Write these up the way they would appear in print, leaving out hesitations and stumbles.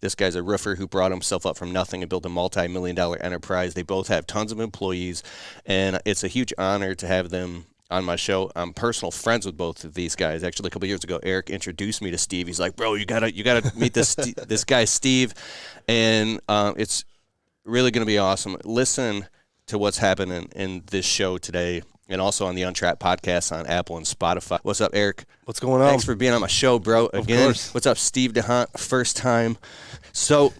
This guy's a roofer who brought himself up from nothing and built a multi-million-dollar enterprise. They both have tons of employees, and it's a huge honor to have them on my show. I'm personal friends with both of these guys. Actually, a couple years ago, Eric introduced me to Steve. He's like, "Bro, you gotta meet this guy, Steve," and it's really going to be awesome. Listen to what's happening in this show today, and also on the Untrapped podcast on Apple and Spotify. What's up, Eric? What's going on? Thanks for being on my show, bro. Again, of course. What's up, Steve DHondt? First time. So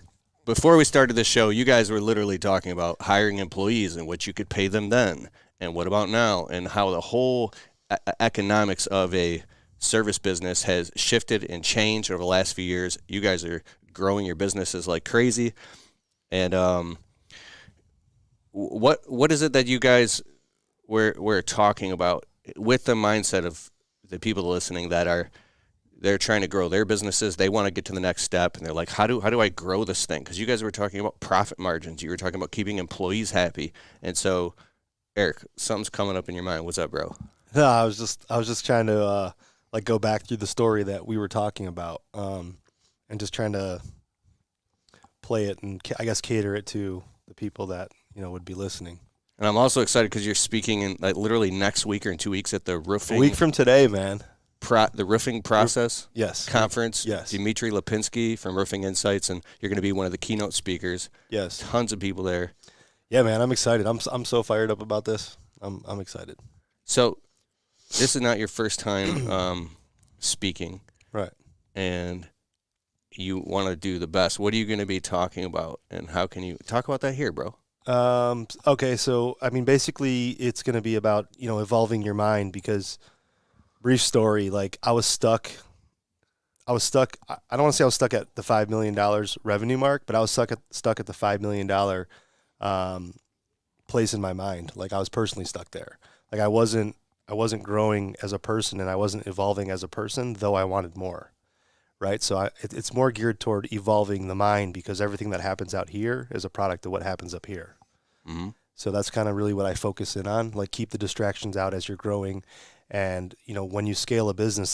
before we started this show, you guys were literally talking about hiring employees and what you could pay them then, and what about now, and how the whole economics of a service business has shifted and changed over the last few years. You guys are growing your businesses like crazy. And what is it that you guys were talking about with the mindset of the people listening that they're trying to grow their businesses? They want to get to the next step, and they're like, how do I grow this thing? Because you guys were talking about profit margins. You were talking about keeping employees happy. And so, Eric, something's coming up in your mind. What's up, bro? No, I was just trying to go back through the story that we were talking about, and just trying to play it and I guess cater it to the people that would be listening. And I'm also excited because you're speaking in literally next week or in 2 weeks at the roofing. A week from today, man. The roofing process conference. Yes. Dimitri Lipinski from Roofing Insights, and you're going to be one of the keynote speakers. Yes. Tons of people there. Yeah, man, I'm excited. I'm so fired up about this. I'm excited. So, this is not your first time speaking, right? And you want to do the best. What are you going to be talking about, and how can you talk about that here, bro? Okay, so I mean, basically, it's going to be about evolving your mind, because brief story, like I was stuck. I don't want to say I was stuck at the $5 million revenue mark, but I was stuck at the $5 million place in my mind. Like I was personally stuck there. Like I wasn't growing as a person, and I wasn't evolving as a person, though I wanted more. Right, so it's more geared toward evolving the mind, because everything that happens out here is a product of what happens up here. Mm-hmm. So that's kind of really what I focus in on. Like, keep the distractions out as you're growing, and when you scale a business,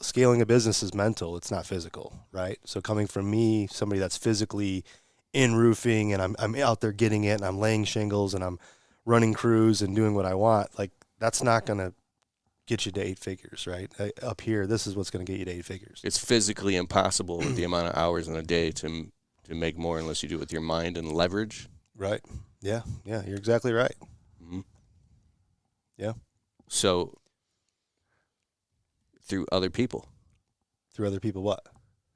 scaling a business is mental; it's not physical, right? So coming from me, somebody that's physically in roofing, and I'm out there getting it, and I'm laying shingles, and I'm running crews and doing what I want. Like, that's not gonna get you to 8 figures, right? Up here, this is what's going to get you to 8 figures. It's physically impossible with the amount of hours in a day to make more unless you do it with your mind and leverage. Right. Yeah, you're exactly right. Mm-hmm. Yeah. So, through other people. Through other people what?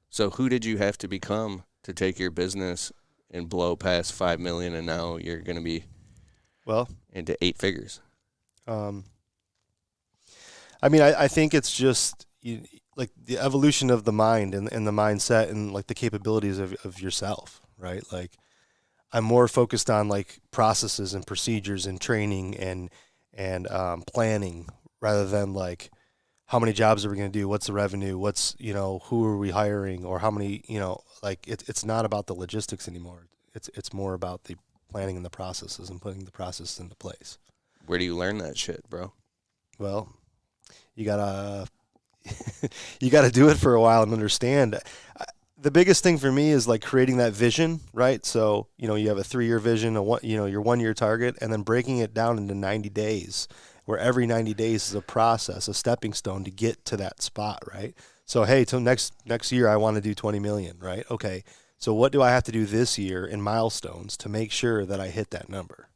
So who did you have to become to take your business and blow past 5 million, and now you're going to be into 8 figures? I mean, I think it's just like the evolution of the mind and the mindset and like the capabilities of yourself, right? Like I'm more focused on like processes and procedures and training and planning, rather than like how many jobs are we going to do? What's the revenue? What's, who are we hiring, or how many, like it's not about the logistics anymore. It's more about the planning and the processes and putting the process into place. Where do you learn that shit, bro? Well, you gotta do it for a while and understand. The biggest thing for me is like creating that vision, right? So you have a 3-year vision, your 1-year target, and then breaking it down into 90 days, where every 90 days is a process, a stepping stone to get to that spot, right? So hey, till next year I want to do 20 million, right? Okay, so what do I have to do this year in milestones to make sure that I hit that number,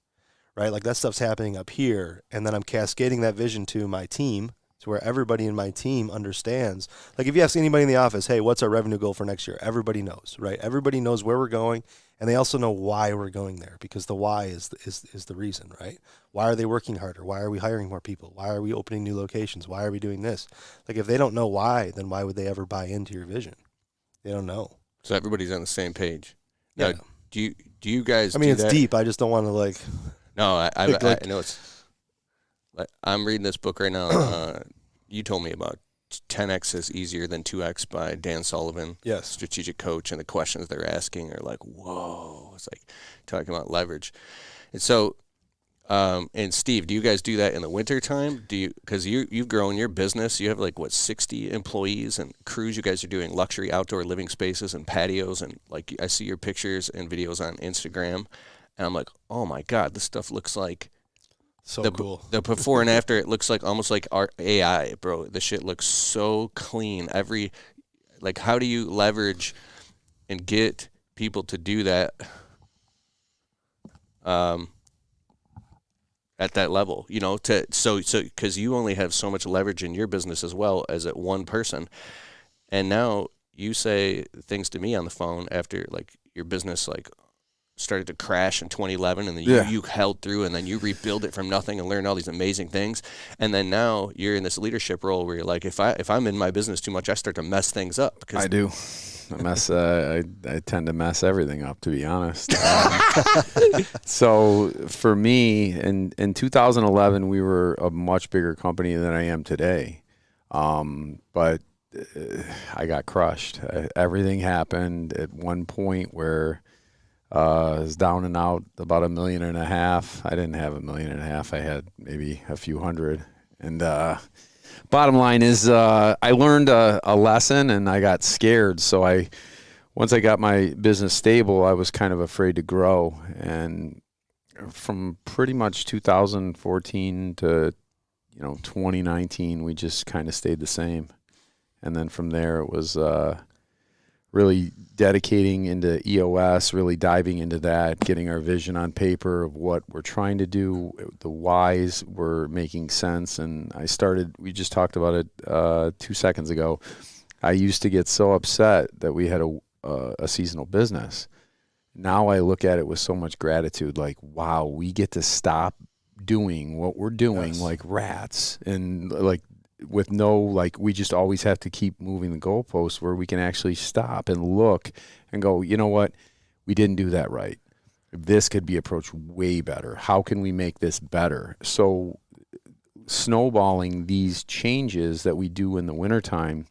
right? Like that stuff's happening up here, and then I'm cascading that vision to my team, to where everybody in my team understands. Like if you ask anybody in the office, hey, what's our revenue goal for next year? Everybody knows, right? Everybody knows where we're going, and they also know why we're going there, because the why is the reason, right? Why are they working harder? Why are we hiring more people? Why are we opening new locations? Why are we doing this? Like if they don't know why, then why would they ever buy into your vision? They don't know. So everybody's on the same page. Yeah. Now, do you guys? I mean, it's that? deep. I just don't want to like. No, I know it's. I'm reading this book right now. You told me about 10X is easier than 2X by Dan Sullivan. Yes. Strategic coach, and the questions they're asking are like, whoa. It's like talking about leverage. And so And Steve, do you guys do that in the winter time? Because you've grown your business, you have like what 60 employees and crews. You guys are doing luxury outdoor living spaces and patios, and like I see your pictures and videos on Instagram, and I'm like, oh my God, this stuff looks like So cool. The before and after. It looks like almost like our AI, bro. The shit looks so clean. Like, how do you leverage and get people to do that? At that level, because you only have so much leverage in your business as well as at one person. And now you say things to me on the phone after like your business like started to crash in 2011, and then you held through, and then you rebuild it from nothing and learn all these amazing things. And then now you're in this leadership role where you're like, if I'm in my business too much, I start to mess things up. I do. I tend to mess everything up, to be honest. So for me, in 2011, we were a much bigger company than I am today. But I got crushed. Everything happened at one point where I was down and out about $1.5 million. I didn't have $1.5 million. I had maybe a few hundred. And bottom line is I learned a lesson, and I got scared. So once I got my business stable, I was kind of afraid to grow. And from pretty much 2014 to 2019, we just kind of stayed the same. And then from there, it was really dedicating into EOS, really diving into that, getting our vision on paper of what we're trying to do. The whys were making sense. And we just talked about it 2 seconds ago. I used to get so upset that we had a seasonal business. Now I look at it with so much gratitude, like, wow, we get to stop doing what we're doing like rats, and like with we just always have to keep moving the goalposts, where we can actually stop and look and go, you know what, we didn't do that right. This could be approached way better. How can we make this better? So snowballing these changes that we do in the wintertime,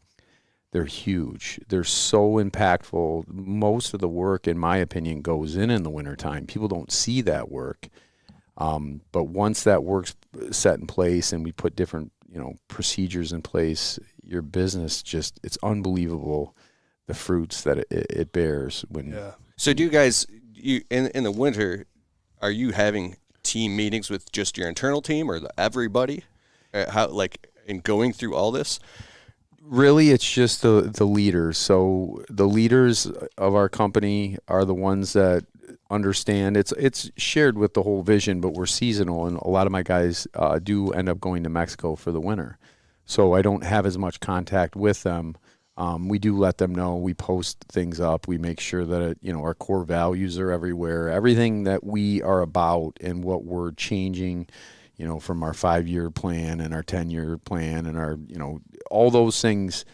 they're huge. They're so impactful. Most of the work, in my opinion, goes in the wintertime. People don't see that work. But once that work's set in place and we put different procedures in place, your business it's unbelievable the fruits that it bears. So do you guys, in the winter, are you having team meetings with just your internal team or everybody? How, like, in going through all this? Really, it's just the leaders. So the leaders of our company are the ones that understand. It's shared with the whole vision, but we're seasonal, and a lot of my guys do end up going to Mexico for the winter. So I don't have as much contact with them. We do let them know. We post things up. We make sure that our core values are everywhere. Everything that we are about and what we're changing, from our 5-year plan and our 10-year plan and our, all those things,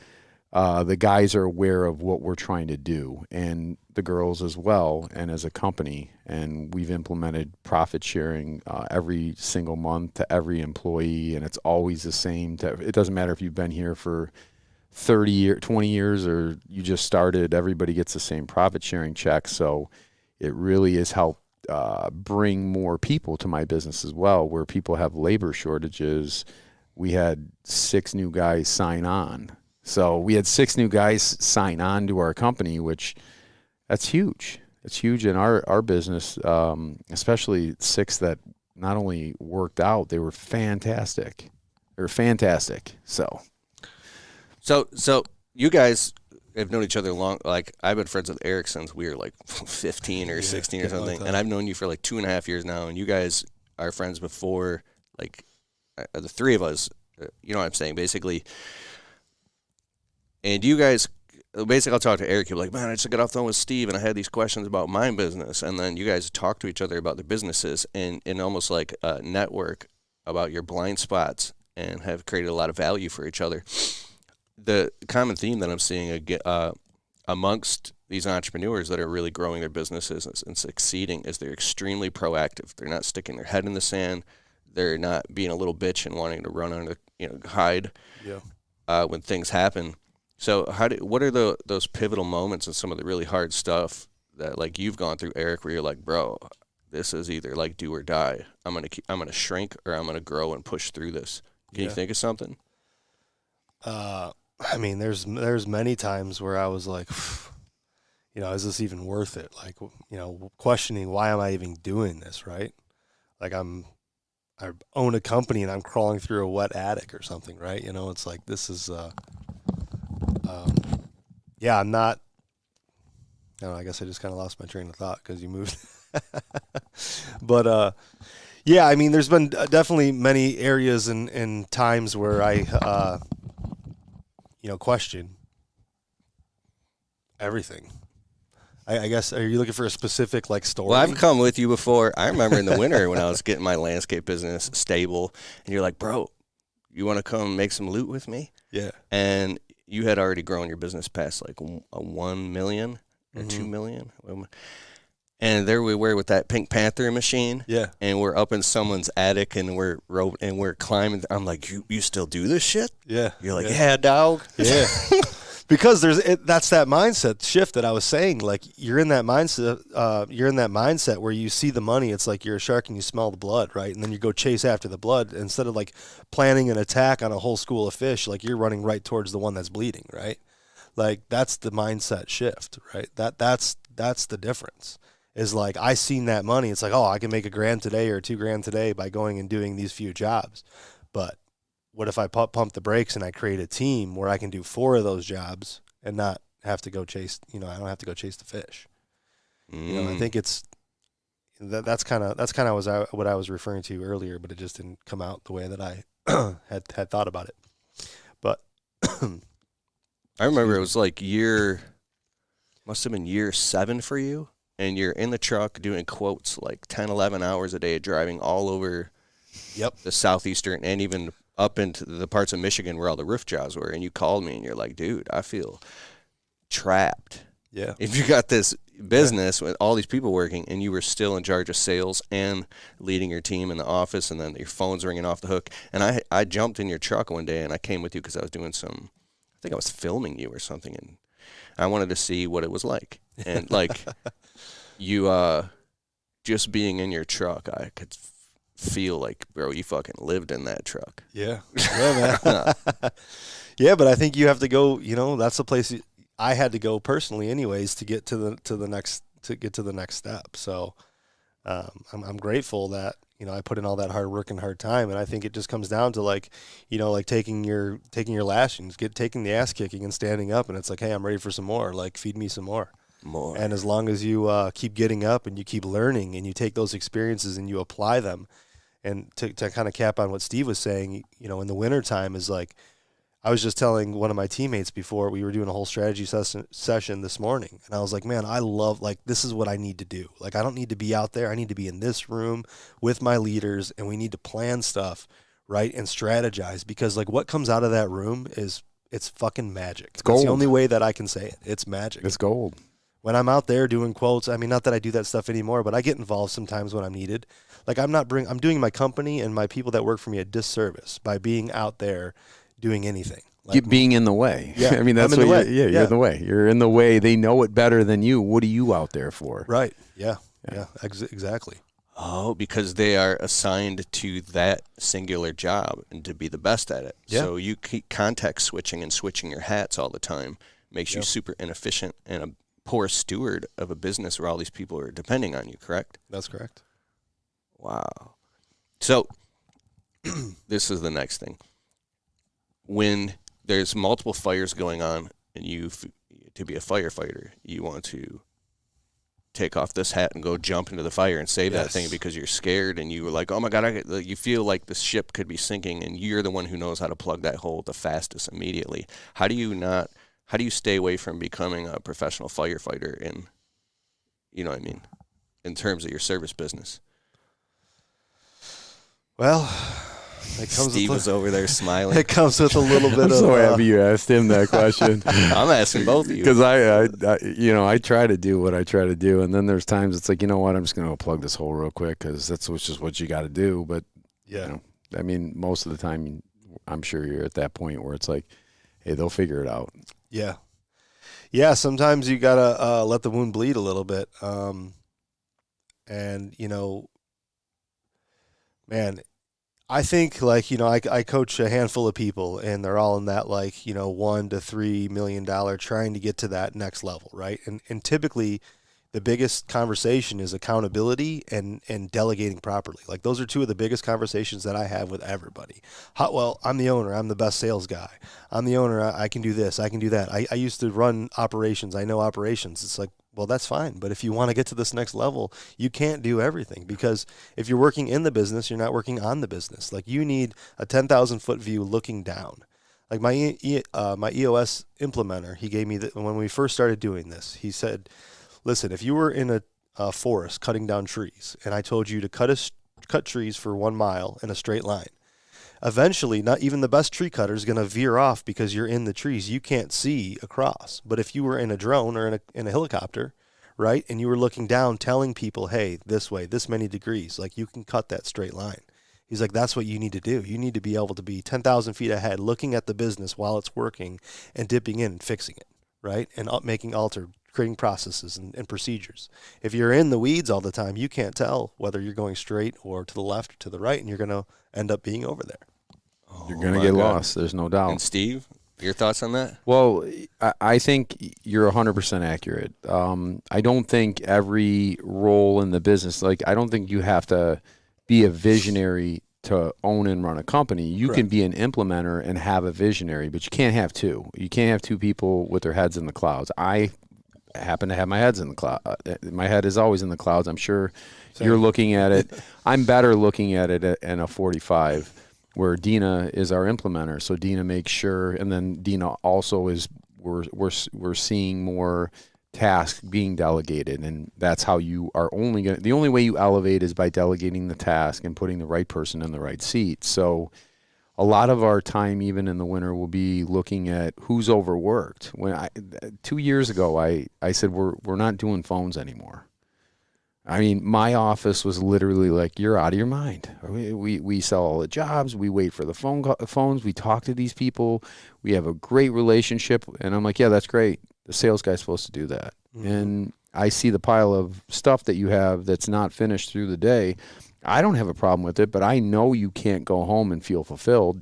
the guys are aware of what we're trying to do, and the girls as well, and as a company. And we've implemented profit sharing every single month to every employee, and it's always the same. It doesn't matter if you've been here for 30 years, 20 years, or you just started, everybody gets the same profit sharing check. So it really has helped bring more people to my business as well, where people have labor shortages. We had 6 new guys sign on. So we had 6 new guys sign on to our company, which that's huge. It's huge in our business, especially 6 that not only worked out, they were fantastic. They were fantastic. So you guys have known each other long. Like, I've been friends with Eric since we were like 15 or 16 or something, and I've known you for like 2.5 years now. And you guys are friends before, like, the 3 of us. You know what I'm saying, basically. And you guys, basically, I'll talk to Eric. You'll be like, man, I just got off the phone with Steve, and I had these questions about my business. And then you guys talk to each other about their businesses, and almost like a network about your blind spots, and have created a lot of value for each other. The common theme that I'm seeing amongst these entrepreneurs that are really growing their businesses and succeeding is they're extremely proactive. They're not sticking their head in the sand. They're not being a little bitch and wanting to run on hide when things happen. So what are those pivotal moments and some of the really hard stuff that, like, you've gone through, Eric, where you're like, bro, this is either like do or die. I'm gonna shrink or I'm gonna grow and push through this. Can you think of something? I mean, there's many times where I was like, is this even worth it? Like, questioning why am I even doing this, right? Like I own a company and I'm crawling through a wet attic or something, right? It's like this is, I'm not. I don't know, I guess I just kind of lost my train of thought because you moved. But I mean, there's been definitely many areas and times where I, question everything. I guess, are you looking for a specific like story? Well, I've come with you before. I remember in the winter when I was getting my landscape business stable, and you're like, bro, you want to come make some loot with me? Yeah. And you had already grown your business past like a 1 million or 2 million. And there we were with that Pink Panther machine. Yeah. And we're up in someone's attic and we're climbing. I'm like, you still do this shit? Yeah. You're like, yeah dog. Yeah. Because that's that mindset shift that I was saying. Like you're in that mindset where you see the money. It's like you're a shark and you smell the blood, right? And then you go chase after the blood instead of like planning an attack on a whole school of fish. Like you're running right towards the one that's bleeding, right? Like that's the mindset shift, right? That's the difference. Is like I seen that money. It's like, oh, I can make $1,000 today or $2,000 today by going and doing these few jobs. But what if I pump the brakes and I create a team where I can do 4 of those jobs and not have to go chase, I don't have to go chase the fish. I think it's that's kind of what I was referring to earlier, but it just didn't come out the way that I had thought about it. But I remember it was like must have been year 7 for you, and you're in the truck doing quotes like 10, 11 hours a day, driving all over the southeastern and even up into the parts of Michigan where all the roof jobs were, and you called me and you're like, dude, I feel trapped. Yeah. If you got this business with all these people working and you were still in charge of sales and leading your team in the office, and then your phone's ringing off the hook. And I jumped in your truck one day and I came with you because I was doing I think I was filming you or something, and I wanted to see what it was like. And like you just being in your truck, I could feel like, bro, you fucking lived in that truck. Yeah. Yeah, man. Yeah, but I think you have to go, that's the place I had to go personally anyways to get to the next step. So I'm grateful that, I put in all that hard work and hard time, and I think it just comes down to like, like taking your lashings, taking the ass kicking and standing up, and it's like, hey, I'm ready for some more. Like, feed me some more. And as long as you keep getting up and you keep learning and you take those experiences and you apply them, and to kind of cap on what Steve was saying, in the wintertime is like, I was just telling one of my teammates before we were doing a whole strategy session this morning, and I was like, man, I love, like, this is what I need to do. Like, I don't need to be out there. I need to be in this room with my leaders, and we need to plan stuff, right, and strategize, because like what comes out of that room it's fucking magic. It's gold. That's the only way that I can say it. It's magic. It's gold. When I'm out there doing quotes, I mean, not that I do that stuff anymore, but I get involved sometimes when I'm needed. Like I'm doing my company and my people that work for me a disservice by being out there doing anything. Like being in the way. Yeah. I mean, that's what you're in the way. You're in the way. They know it better than you. What are you out there for? Right. Yeah. Exactly. Oh, because they are assigned to that singular job and to be the best at it. Yeah. So you keep context switching and switching your hats all the time makes you super inefficient and a poor steward of a business where all these people are depending on you, correct? That's correct. Wow. So this is the next thing. When there's multiple fires going on and to be a firefighter, you want to take off this hat and go jump into the fire and save that thing because you're scared and you were like, oh my God, you feel like the ship could be sinking, and you're the one who knows how to plug that hole the fastest immediately. How do you stay away from becoming a professional firefighter in terms of your service business? Well, Steve was over there smiling. It comes with a little bit I'm so happy you asked him that question. I'm asking both of you. Because I try to do what I try to do, and then there's times it's like, you know what, I'm just going to plug this hole real quick because that's just what you got to do. But, I mean, most of the time, I'm sure you're at that point where it's like, hey, they'll figure it out. Yeah. Yeah, sometimes you got to let the wound bleed a little bit. And, man, I think I coach a handful of people and they're all in that $1 to $3 million trying to get to that next level, right? And typically the biggest conversation is accountability and delegating properly. Like those are two of the biggest conversations that I have with everybody. Well, I'm the owner. I'm the best sales guy. I'm the owner. I can do this. I can do that. I used to run operations. I know operations. It's like, well, that's fine. But if you want to get to this next level, you can't do everything, because if you're working in the business, you're not working on the business. Like you need a 10,000 foot view looking down. Like my EOS implementer, he gave me when we first started doing this, he said, listen, if you were in a forest cutting down trees and I told you to cut trees for 1 mile in a straight line, eventually not even the best tree cutter is going to veer off because you're in the trees. You can't see across. But if you were in a drone or in a helicopter, right, and you were looking down telling people, hey, this way, this many degrees, like you can cut that straight line. He's like, that's what you need to do. You need to be able to be 10,000 feet ahead looking at the business while it's working and dipping in and fixing it, right, and creating processes and procedures. If you're in the weeds all the time, you can't tell whether you're going straight or to the left or to the right, and you're going to end up being over there. You're going to get lost. There's no doubt. And Steve, your thoughts on that? Well, I think you're 100% accurate. I don't think every role in the business, I don't think you have to be a visionary to own and run a company. You can be an implementer and have a visionary, but you can't have two. You can't have two people with their heads in the clouds. I happen to have my heads in the cloud. My head is always in the clouds. I'm sure you're looking at it. I'm better looking at it in a 45, where Dina is our implementer. So Dina makes sure, and then Dina also is. We're seeing more tasks being delegated, and that's how you are the only way you elevate is by delegating the task and putting the right person in the right seat. So a lot of our time, even in the winter, will be looking at who's overworked. 2 years ago, I said, we're not doing phones anymore. I mean, my office was literally like, you're out of your mind. We sell all the jobs. We wait for the phones. We talk to these people. We have a great relationship. And I'm like, yeah, that's great. The sales guy's supposed to do that. Mm-hmm. And I see the pile of stuff that you have that's not finished through the day. I don't have a problem with it, but I know you can't go home and feel fulfilled.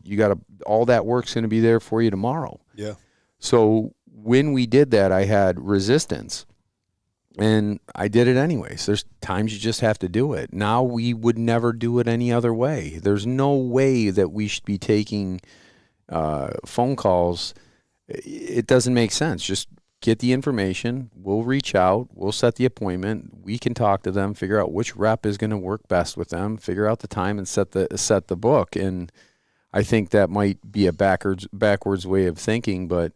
All that work's going to be there for you tomorrow. Yeah. So when we did that, I had resistance, and I did it anyways. There's times you just have to do it. Now we would never do it any other way. There's no way that we should be taking phone calls. It doesn't make sense. Just get the information. We'll reach out. We'll set the appointment. We can talk to them, figure out which rep is going to work best with them, figure out the time, and set the book. And I think that might be a backwards way of thinking, but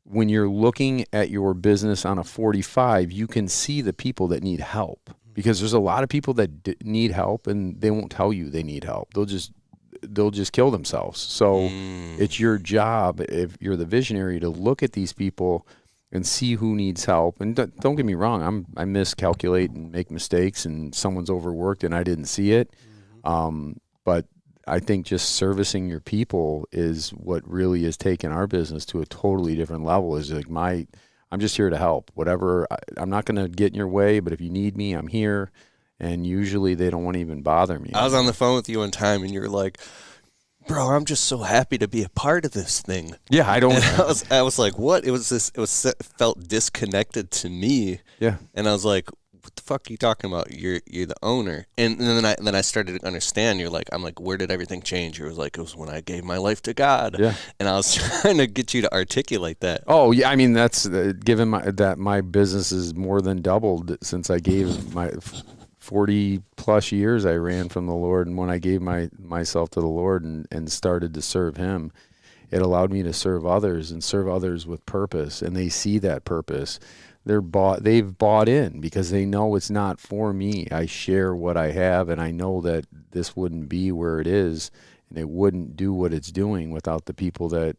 when you're looking at your business on a 45, you can see the people that need help, because there's a lot of people that need help, and they won't tell you they need help. They'll just kill themselves. So it's your job, if you're the visionary, to look at these people and see who needs help. And don't get me wrong, I miscalculate and make mistakes, and someone's overworked and I didn't see it. But I think just servicing your people is what really has taken our business to a totally different level. Is like I'm just here to help. Whatever, I'm not going to get in your way, but if you need me, I'm here. And usually they don't want to even bother me. I was on the phone with you one time, and you're like, bro, I'm just so happy to be a part of this thing. Yeah, I don't. And I was like, what? It felt disconnected to me. Yeah. And I was like, what the fuck are you talking about? You're the owner. And then I started to understand. I'm like, where did everything change? You was like, it was when I gave my life to God. Yeah. And I was trying to get you to articulate that. Oh yeah, I mean that's given that my business is more than doubled since I gave my 40 plus years I ran from the Lord, and when I gave myself to the Lord and started to serve Him, it allowed me to serve others and serve others with purpose, and they see that purpose. They've bought in because they know it's not for me. I share what I have, and I know that this wouldn't be where it is, and it wouldn't do what it's doing without the people that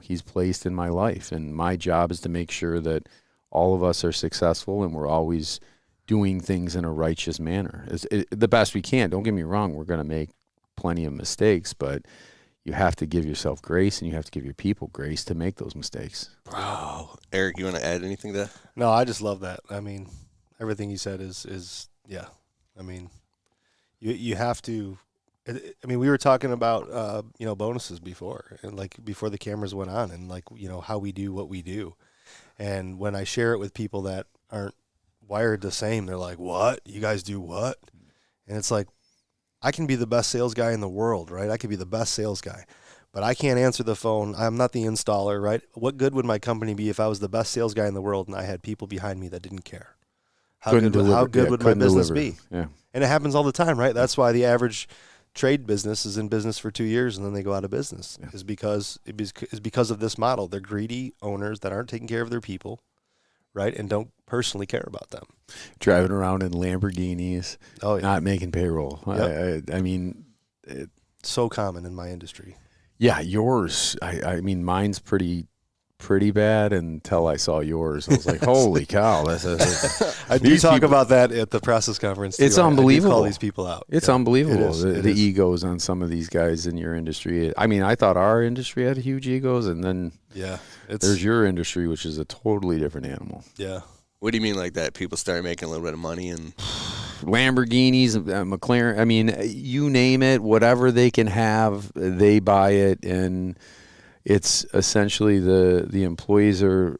He's placed in my life. And my job is to make sure that all of us are successful, and we're always doing things in a righteous manner. The best we can. Don't get me wrong, we're going to make plenty of mistakes, but you have to give yourself grace, and you have to give your people grace to make those mistakes. Bro, Eric, you want to add anything to that? No, I just love that. I mean, everything you said is yeah. I mean, you have to. I mean, we were talking about bonuses before, and like before the cameras went on, and like how we do what we do. And when I share it with people that aren't wired the same, they're like, "What? You guys do what?" And it's like, I can be the best sales guy in the world, right? I could be the best sales guy, but I can't answer the phone. I'm not the installer, right? What good would my company be if I was the best sales guy in the world and I had people behind me that didn't care? How good would my business be? Yeah. And it happens all the time, right? That's why the average trade business is in business for 2 years and then they go out of business. Yeah. Is because of this model. They're greedy owners that aren't taking care of their people, right? And don't personally care about them. Driving around in Lamborghinis, not making payroll. Yep. I mean, so common in my industry. Yeah, yours. I mean, mine's pretty bad until I saw yours. I was like, holy cow. I do talk about that at the process conference, too. It's unbelievable. I do call these people out. It's unbelievable, it the is. egos on some of these guys in your industry. I mean, I thought our industry had huge egos, and then there's your industry, which is a totally different animal. Yeah. What do you mean like that? People start making a little bit of money and Lamborghinis, McLaren, I mean, you name it, whatever they can have, they buy it, and it's essentially the employees are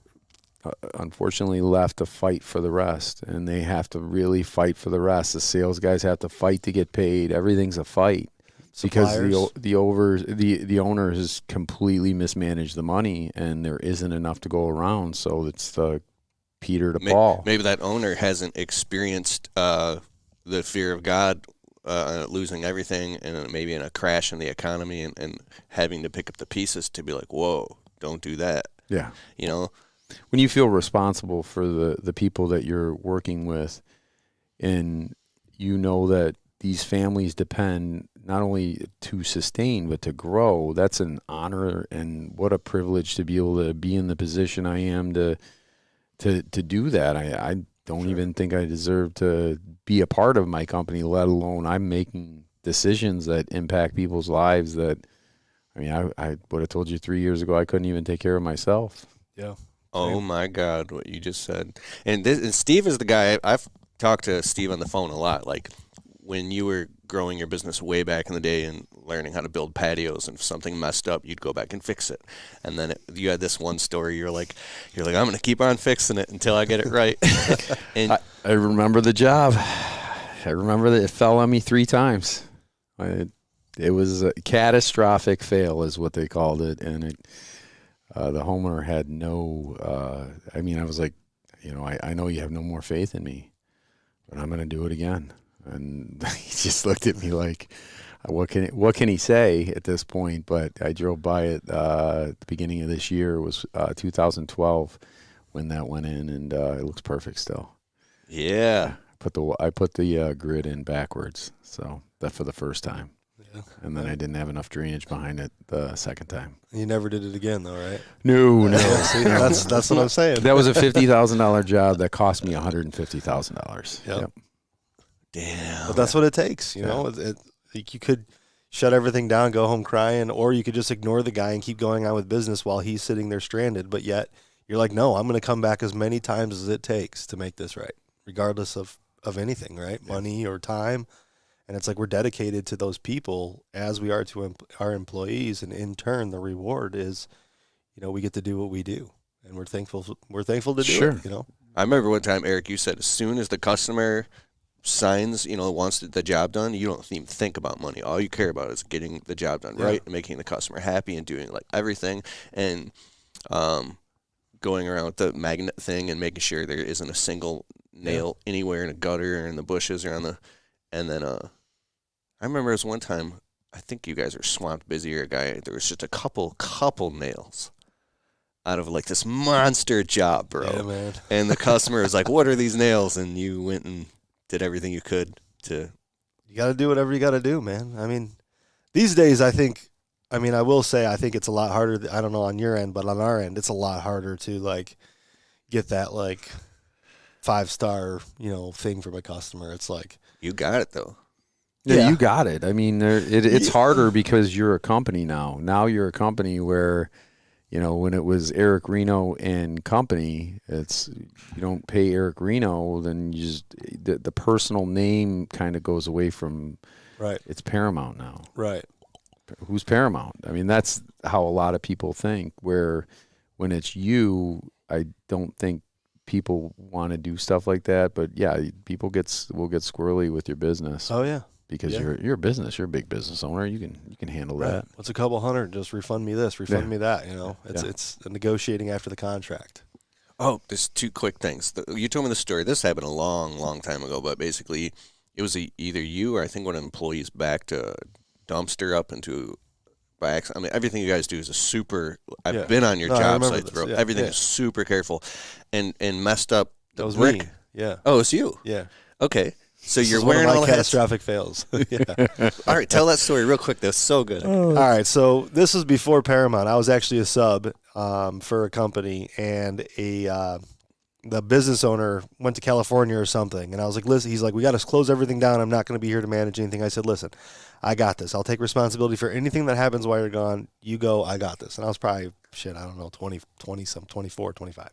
unfortunately left to fight for the rest, and they have to really fight for the rest. The sales guys have to fight to get paid. Everything's a fight. Suppliers. Because the owner has completely mismanaged the money, and there isn't enough to go around. So it's the Peter to Paul. Maybe that owner hasn't experienced the fear of God, losing everything, and maybe in a crash in the economy, and having to pick up the pieces to be like, whoa, don't do that. Yeah. When you feel responsible for the people that you're working with, and you know that these families depend not only to sustain but to grow, that's an honor, and what a privilege to be able to be in the position I am to do that. I don't even think I deserve to be a part of my company, let alone I'm making decisions that impact people's lives that, I mean, I would have told you 3 years ago I couldn't even take care of myself. Yeah. Oh, my God, what you just said. And Steve is the guy, I've talked to Steve on the phone a lot. Like, when you were growing your business way back in the day and learning how to build patios, and if something messed up, you'd go back and fix it. And then you had this one story, you're like, I'm going to keep on fixing it until I get it right. And I remember the job. I remember that it fell on me 3 times. It was a catastrophic fail is what they called it. And the homeowner had no, I mean, I was like, I know you have no more faith in me, but I'm going to do it again. And he just looked at me like, what can he say at this point? But I drove by it at the beginning of this year. It was 2012 when that went in, and it looks perfect still. Yeah. I put the grid in backwards, so that for the first time. Yeah. And then I didn't have enough drainage behind it the second time. You never did it again, though, right? No. See, that's what I'm saying. That was a $50,000 job that cost me $150,000. Yep. Damn. But that's what it takes, you know. You could shut everything down, go home crying, or you could just ignore the guy and keep going on with business while he's sitting there stranded. But yet you're like, no, I'm going to come back as many times as it takes to make this right, regardless of anything, right? Yeah. Money or time. And it's like we're dedicated to those people as we are to our employees, and in turn, the reward is, we get to do what we do, and we're thankful to do it. I remember one time, Eric, you said as soon as the customer signs, wants the job done, you don't even think about money. All you care about is getting the job done right, and making the customer happy, and doing like everything, and going around with the magnet thing and making sure there isn't a single nail anywhere in a gutter or in the bushes or and then I remember this one time, I think you guys were swamped busy, or a guy, there was just a couple nails out of like this monster job, bro. Yeah, man. And the customer was like, what are these nails? And you went and did everything you could to. You got to do whatever you got to do, man. I mean, these days, I will say, I think it's a lot harder. I don't know on your end, but on our end, it's a lot harder to like get that like 5-star, thing from a customer. It's like. You got it though. Yeah, you got it. I mean, it's harder because you're a company now. Now you're a company where, when it was Eric Reno and company, you don't pay Eric Reno, then the personal name kind of goes away from. Right. It's paramount now. Right. Who's paramount? I mean, that's how a lot of people think. Where when it's you, I don't think people want to do stuff like that. But yeah, people will get squirrely with your business. Oh yeah. Because you're a business, you're a big business owner. You can handle that. What's a couple $100? Just refund me this, refund me that. You know, it's negotiating after the contract. Oh, there's two quick things. You told me the story. This happened a long time ago, but basically, it was either you or I think one of the employees backed a dumpster up into by accident. I mean, everything you guys do is a super. I've been on your job sites, bro. Everything is super careful, and messed up the brick. Me. Yeah. Oh, it's you. Yeah. Okay. So This you're is one of wearing my all the hats. catastrophic fails. Yeah. All right, tell that story real quick. That's so good. All right, so this was before Paramount. I was actually a sub for a company, and the business owner went to California or something, and I was like, listen, he's like, we got to close everything down. I'm not going to be here to manage anything. I said, listen, I got this. I'll take responsibility for anything that happens while you're gone. You go, I got this. And I was probably, 24, 25.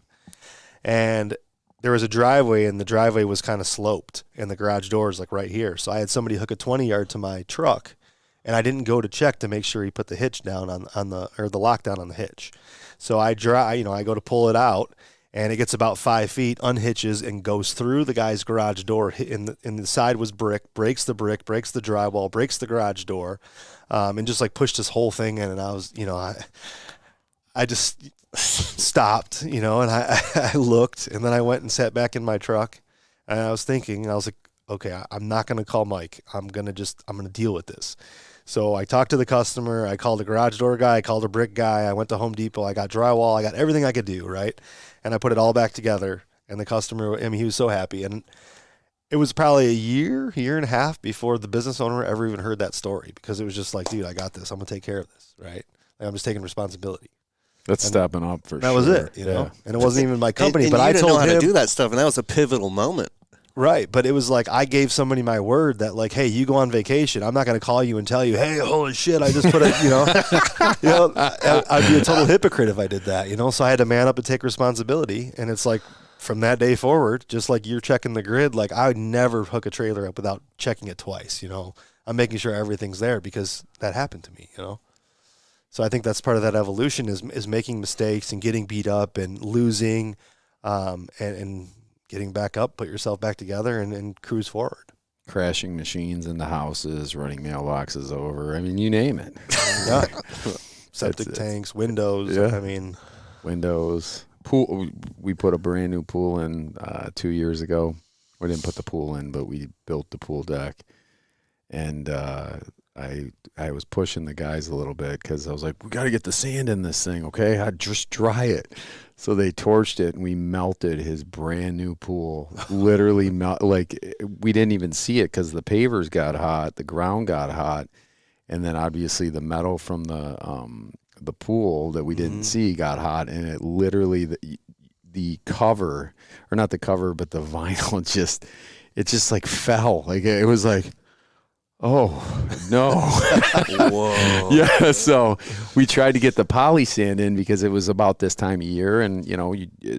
And there was a driveway, and the driveway was kind of sloped, and the garage door is like right here. So I had somebody hook a 20-yard to my truck, and I didn't go to check to make sure he put the hitch down on the lockdown on the hitch. So I go to pull it out, and it gets about 5 feet, unhitches, and goes through the guy's garage door. And the side was brick, breaks the drywall, breaks the garage door, and just like pushed this whole thing in. And I was, I just stopped, and I looked, and then I went and sat back in my truck, and I was thinking, and I was like, okay, I'm not going to call Mike. I'm going to deal with this. So I talked to the customer. I called a garage door guy. I called a brick guy. I went to Home Depot. I got drywall. I got everything I could do, right? And I put it all back together. And the customer, he was so happy. And it was probably a year and a half before the business owner ever even heard that story, because it was just like, dude, I got this. I'm going to take care of this, right? Like, I'm just taking responsibility. That's stepping up for sure. That was it, And it wasn't even my company, and but you I didn't told know how him to do that stuff, and that was a pivotal moment. Right, but it was like I gave somebody my word that, like, hey, you go on vacation. I'm not going to call you and tell you, hey, holy shit, I just put it, I'd be a total hypocrite if I did that, So I had to man up and take responsibility, and it's like from that day forward, just like you're checking the grid, like I would never hook a trailer up without checking it twice. I'm making sure everything's there because that happened to me. So I think that's part of that evolution is making mistakes and getting beat up and losing, and getting back up, put yourself back together, and cruise forward. Crashing machines into houses, running mailboxes over. I mean, you name it. Yeah. Septic tanks, windows. Yeah. I mean, windows. Pool. We put a brand new pool in 2 years ago. We didn't put the pool in, but we built the pool deck. And I was pushing the guys a little bit because I was like, we got to get the sand in this thing, okay? I'd just dry it. So they torched it, and we melted his brand new pool. Literally, we didn't even see it because the pavers got hot, the ground got hot, and then obviously the metal from the pool that we didn't see got hot, and it literally the cover, or not the cover, but the vinyl just like fell. Like it was like, oh no. Whoa. Yeah, so we tried to get the poly sand in because it was about this time of year, and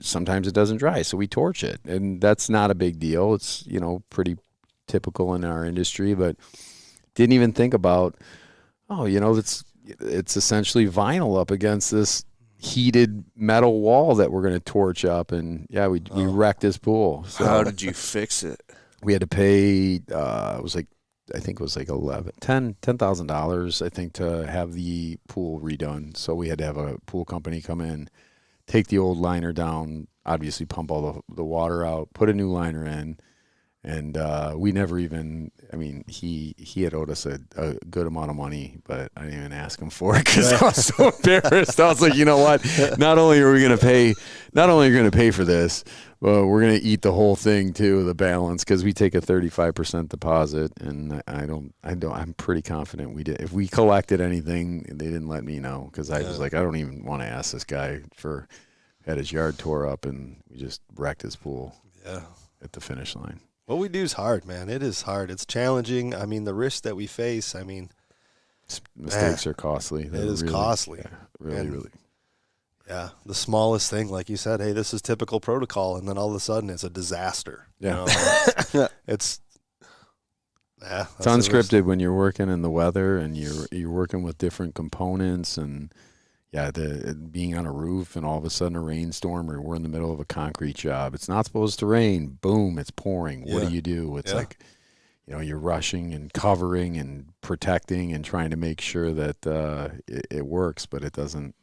sometimes it doesn't dry, so we torch it, and that's not a big deal. It's pretty typical in our industry, but didn't even think about it's essentially vinyl up against this heated metal wall that we're going to torch up, and we wrecked his pool. So how did you fix it? We had to pay I think it was like $10,000, I think, to have the pool redone. So we had to have a pool company come in, take the old liner down, obviously pump all the water out, put a new liner in, and we never even. I mean, he had owed us a good amount of money, but I didn't even ask him for it because I was so embarrassed. I was like, you know what? Not only are you going to pay for this, well, we're going to eat the whole thing too, the balance, because we take a 35% deposit, and I'm pretty confident we did. If we collected anything, they didn't let me know, because I was like, I don't even want to ask this guy had his yard tore up, and we just wrecked his pool at the finish line. What we do is hard, man. It is hard. It's challenging. I mean, the risks that we face, mistakes are costly. It is costly. Yeah, really. Yeah, the smallest thing, like you said, hey, this is typical protocol, and then all of a sudden it's a disaster. Yeah. It's it's unscripted when you're working in the weather and you're working with different components, and being on a roof and all of a sudden a rainstorm, or we're in the middle of a concrete job. It's not supposed to rain. Boom, it's pouring. What do? It's like, you're rushing and covering and protecting and trying to make sure that it works, but it doesn't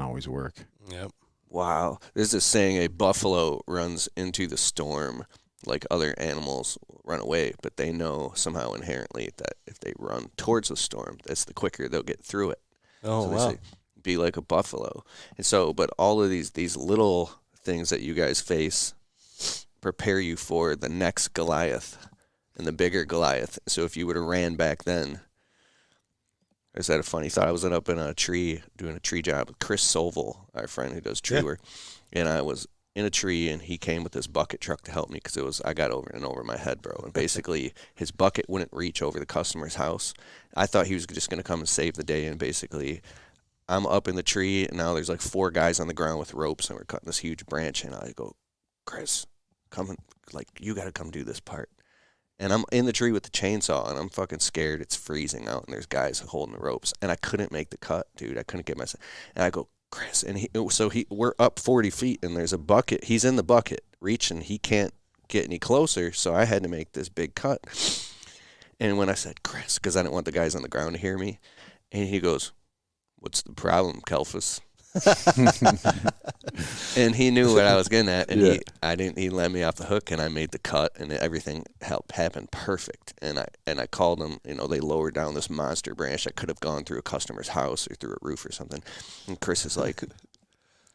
always work. Yep. Wow. There's this saying, a buffalo runs into the storm like other animals run away, but they know somehow inherently that if they run towards the storm, that's the quicker they'll get through it. Oh, so wow. They say, be like a buffalo. And so, but all of these little things that you guys face prepare you for the next Goliath and the bigger Goliath. So if you would have ran back then, I just had a funny thought. I was up in a tree doing a tree job with Chris Sovell, our friend who does tree work, and I was in a tree, and he came with this bucket truck to help me because I got over my head, bro. And basically, his bucket wouldn't reach over the customer's house. I thought he was just going to come and save the day, and basically, I'm up in the tree, and now there's like 4 guys on the ground with ropes, and we're cutting this huge branch, and I go, Chris, come, you got to come do this part. And I'm in the tree with the chainsaw, and I'm fucking scared. It's freezing out, and there's guys holding the ropes, and I couldn't make the cut, dude. I couldn't get myself. And I go, Chris, and we're up 40 feet, and there's a bucket. He's in the bucket, reaching. He can't get any closer, so I had to make this big cut. And when I said, Chris, because I didn't want the guys on the ground to hear me, and he goes, what's the problem, Kelfus? And he knew what I was getting at, and he let me off the hook, and I made the cut, and everything happened perfect. And I called them. They lowered down this monster branch that could have gone through a customer's house or through a roof or something. And Chris is like,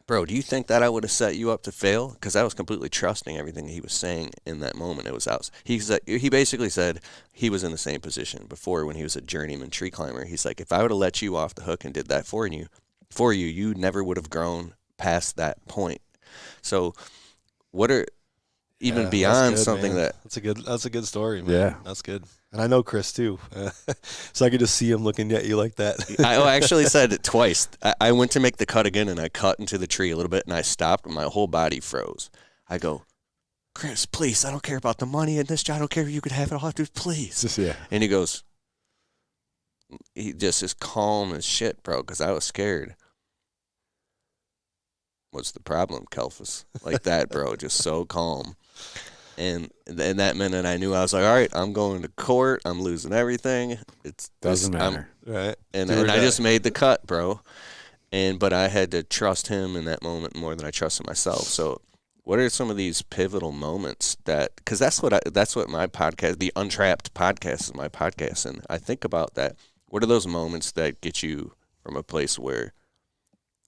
bro, do you think that I would have set you up to fail? Because I was completely trusting everything he was saying in that moment. It was out. He basically said he was in the same position before when he was a journeyman tree climber. He's like, if I would have let you off the hook and did that for you, you never would have grown past that point. So what are even beyond good, something man. that that's a good story, man. Yeah. That's good. And I know Chris too. So I could just see him looking at you like that. I actually said it twice. I went to make the cut again, and I cut into the tree a little bit, and I stopped, and my whole body froze. I go, Chris, please, I don't care about the money in this job. I don't care if you could have it all, dude, please. Yeah. And he goes, he just is calm as shit, bro, because I was scared. What's the problem, Kelfus? Like that, bro, just so calm. And in that minute, I knew I was like, all right, I'm going to court. I'm losing everything. It doesn't matter. Right. And I just made the cut, bro. But I had to trust him in that moment more than I trusted myself. So what are some of these pivotal moments because that's what my podcast, the Untrapped podcast, is my podcast. And I think about that. What are those moments that get you from a place where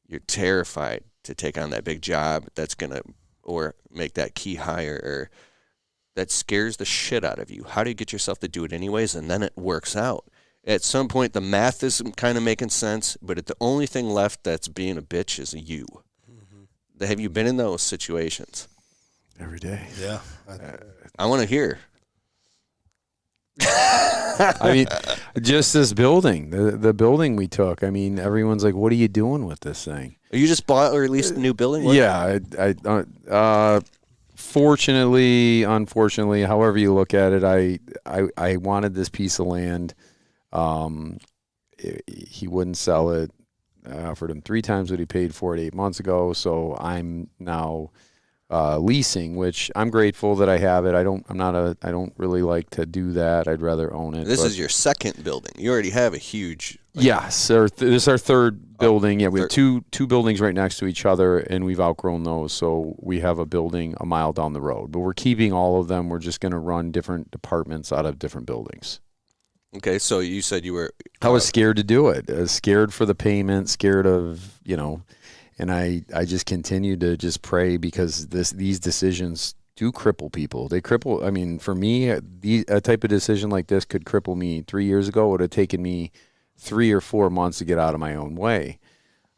you're terrified to take on that big job that's going to, or make that key hire, or that scares the shit out of you? How do you get yourself to do it anyways? And then it works out. At some point, the math is kind of making sense, but the only thing left that's being a bitch is you. Mm-hmm. Have you been in those situations? Every day. Yeah. I want to hear. I mean, just this building, the building we took. I mean, everyone's like, "What are you doing with this thing?" You just bought or leased a new building? What? Yeah, fortunately, unfortunately, however you look at it, I wanted this piece of land. He wouldn't sell it. I offered him 3 times what he paid for it 8 months ago. So I'm now leasing, which I'm grateful that I have it. I don't really like to do that. I'd rather own it. This is your second building. You already have a huge. Yes, this is our third building. Yeah, we have two buildings right next to each other, and we've outgrown those. So we have a building a mile down the road, but we're keeping all of them. We're just going to run different departments out of different buildings. Okay, so you said you were. I was scared to do it. I was scared for the payment, scared of, and I just continue to just pray, because these decisions do cripple people. They cripple. I mean, for me, a type of decision like this could cripple me 3 years ago. It would have taken me 3 or 4 months to get out of my own way.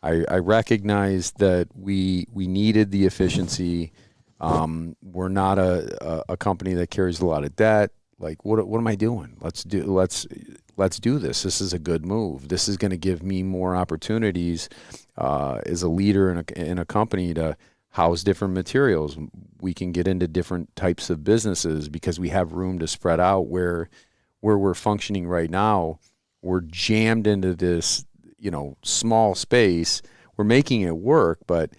I recognized that we needed the efficiency. We're not a company that carries a lot of debt. Like, what am I doing? Let's do this. This is a good move. This is going to give me more opportunities is a leader in a company to house different materials. We can get into different types of businesses because we have room to spread out. Where we're functioning right now, we're jammed into this, small space. We're making it work, but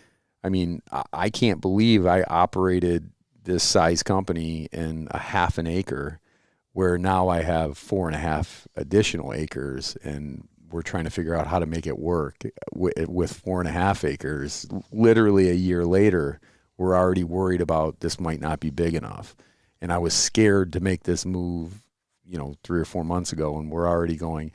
I mean, I can't believe I operated this size company in a half an acre, where now I have 4.5 additional acres, and we're trying to figure out how to make it work with 4.5 acres. Literally a year later, we're already worried about this might not be big enough. And I was scared to make this move, 3 or 4 months ago, and we're already going,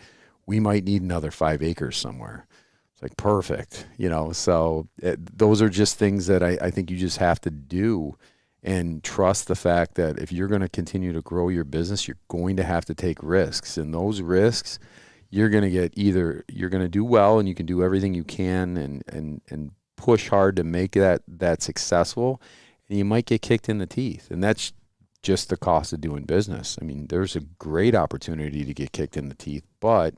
we might need another 5 acres somewhere. It's like, perfect, so those are just things that I think you just have to do, and trust the fact that if you're going to continue to grow your business, you're going to have to take risks. And those risks, you're going to get you're going to do well, and you can do everything you can and push hard to make that successful, and you might get kicked in the teeth. And that's just the cost of doing business. I mean, there's a great opportunity to get kicked in the teeth, but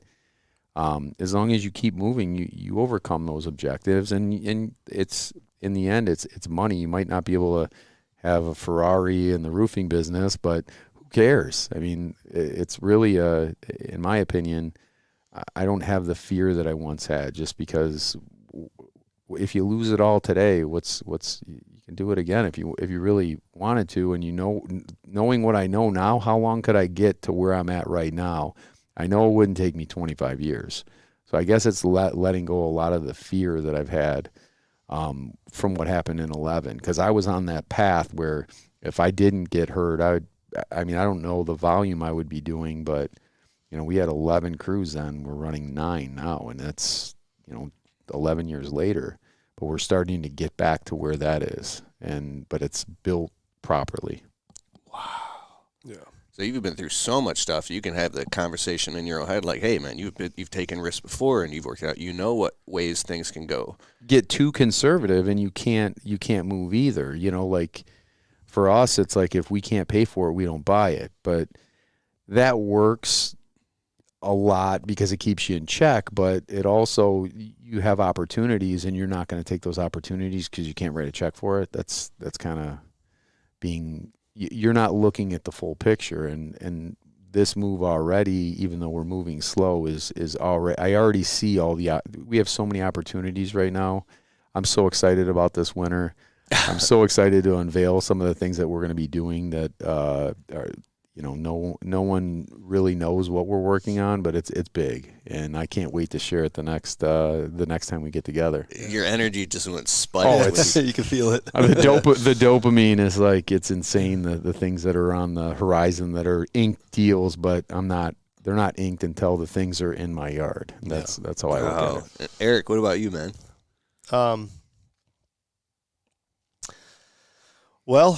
as long as you keep moving, you overcome those objectives, and it's, in the end, it's money. You might not be able to have a Ferrari in the roofing business, but who cares? I mean, it's really in my opinion, I don't have the fear that I once had, just because if you lose it all today, you can do it again if you really wanted to. And knowing what I know now, how long could I get to where I'm at right now? I know it wouldn't take me 25 years. So I guess it's letting go a lot of the fear that I've had from what happened in 11, because I was on that path where if I didn't get hurt, I don't know the volume I would be doing, but we had 11 crews then. We're running 9 now, and that's 11 years later. But we're starting to get back to where that is, but it's built properly. Wow. Yeah. So you've been through so much stuff. You can have the conversation in your own head, like, "Hey, man, you've taken risks before, and you've worked out. You know what ways things can go." Get too conservative, and you can't move either. Like for us, it's like if we can't pay for it, we don't buy it. But that works a lot because it keeps you in check. But it also, you have opportunities, and you're not going to take those opportunities because you can't write a check for it. That's kind of being. You're not looking at the full picture, and this move already, even though we're moving slow, is already. I already see we have so many opportunities right now. I'm so excited about this winter. I'm so excited to unveil some of the things that we're going to be doing that are, no one really knows what we're working on, but it's big, and I can't wait to share it the next time we get together. Your energy just went spike. You can feel it. The dopamine is like, it's insane. The things that are on the horizon that are inked deals, but they're not inked until the things are in my yard. That's how I look at it. Eric, what about you, man? Well,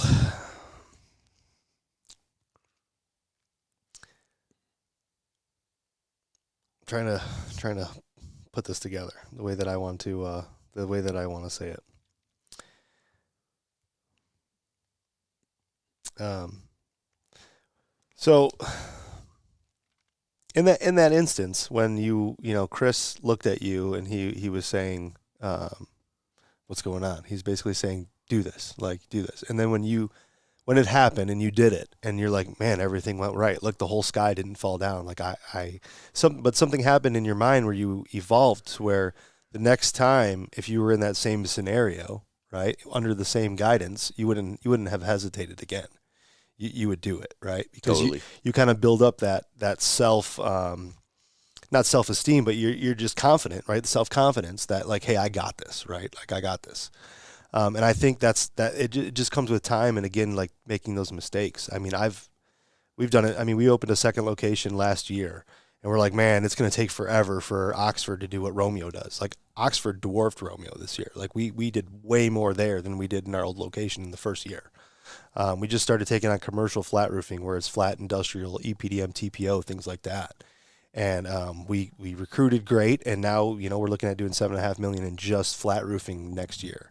trying to put this together the way that I want to say it. So in that instance, when Chris looked at you and he was saying, what's going on? He's basically saying, do this. And then when it happened and you did it and you're like, man, everything went right. Look, the whole sky didn't fall down. But something happened in your mind where you evolved to where the next time, if you were in that same scenario, right, under the same guidance, you wouldn't have hesitated again. You would do it, right? Because totally. you kind of build up that self, not self-esteem, but you're just confident, right? The self-confidence that like, hey, I got this, right? Like I got this. And I think it just comes with time, and again, like making those mistakes. I mean, we've done it. I mean, we opened a second location last year, and we're like, man, it's going to take forever for Oxford to do what Romeo does. Like Oxford dwarfed Romeo this year. Like we did way more there than we did in our old location in the first year. We just started taking on commercial flat roofing, where it's flat industrial, EPDM, TPO, things like that. And we recruited great, and now we're looking at doing $7.5 million in just flat roofing next year.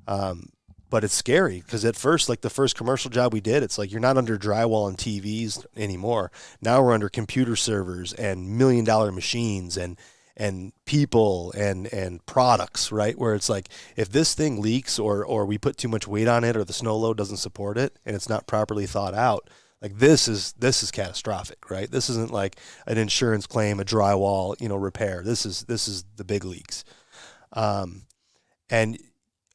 But it's scary because at first, like the first commercial job we did, it's like you're not under drywall and TVs anymore. Now we're under computer servers and $1 million machines, and and people and products, right? Where it's like, if this thing leaks or we put too much weight on it or the snow load doesn't support it and it's not properly thought out, like this is catastrophic, right? This isn't like an insurance claim, a drywall, repair. This is the big leaks. And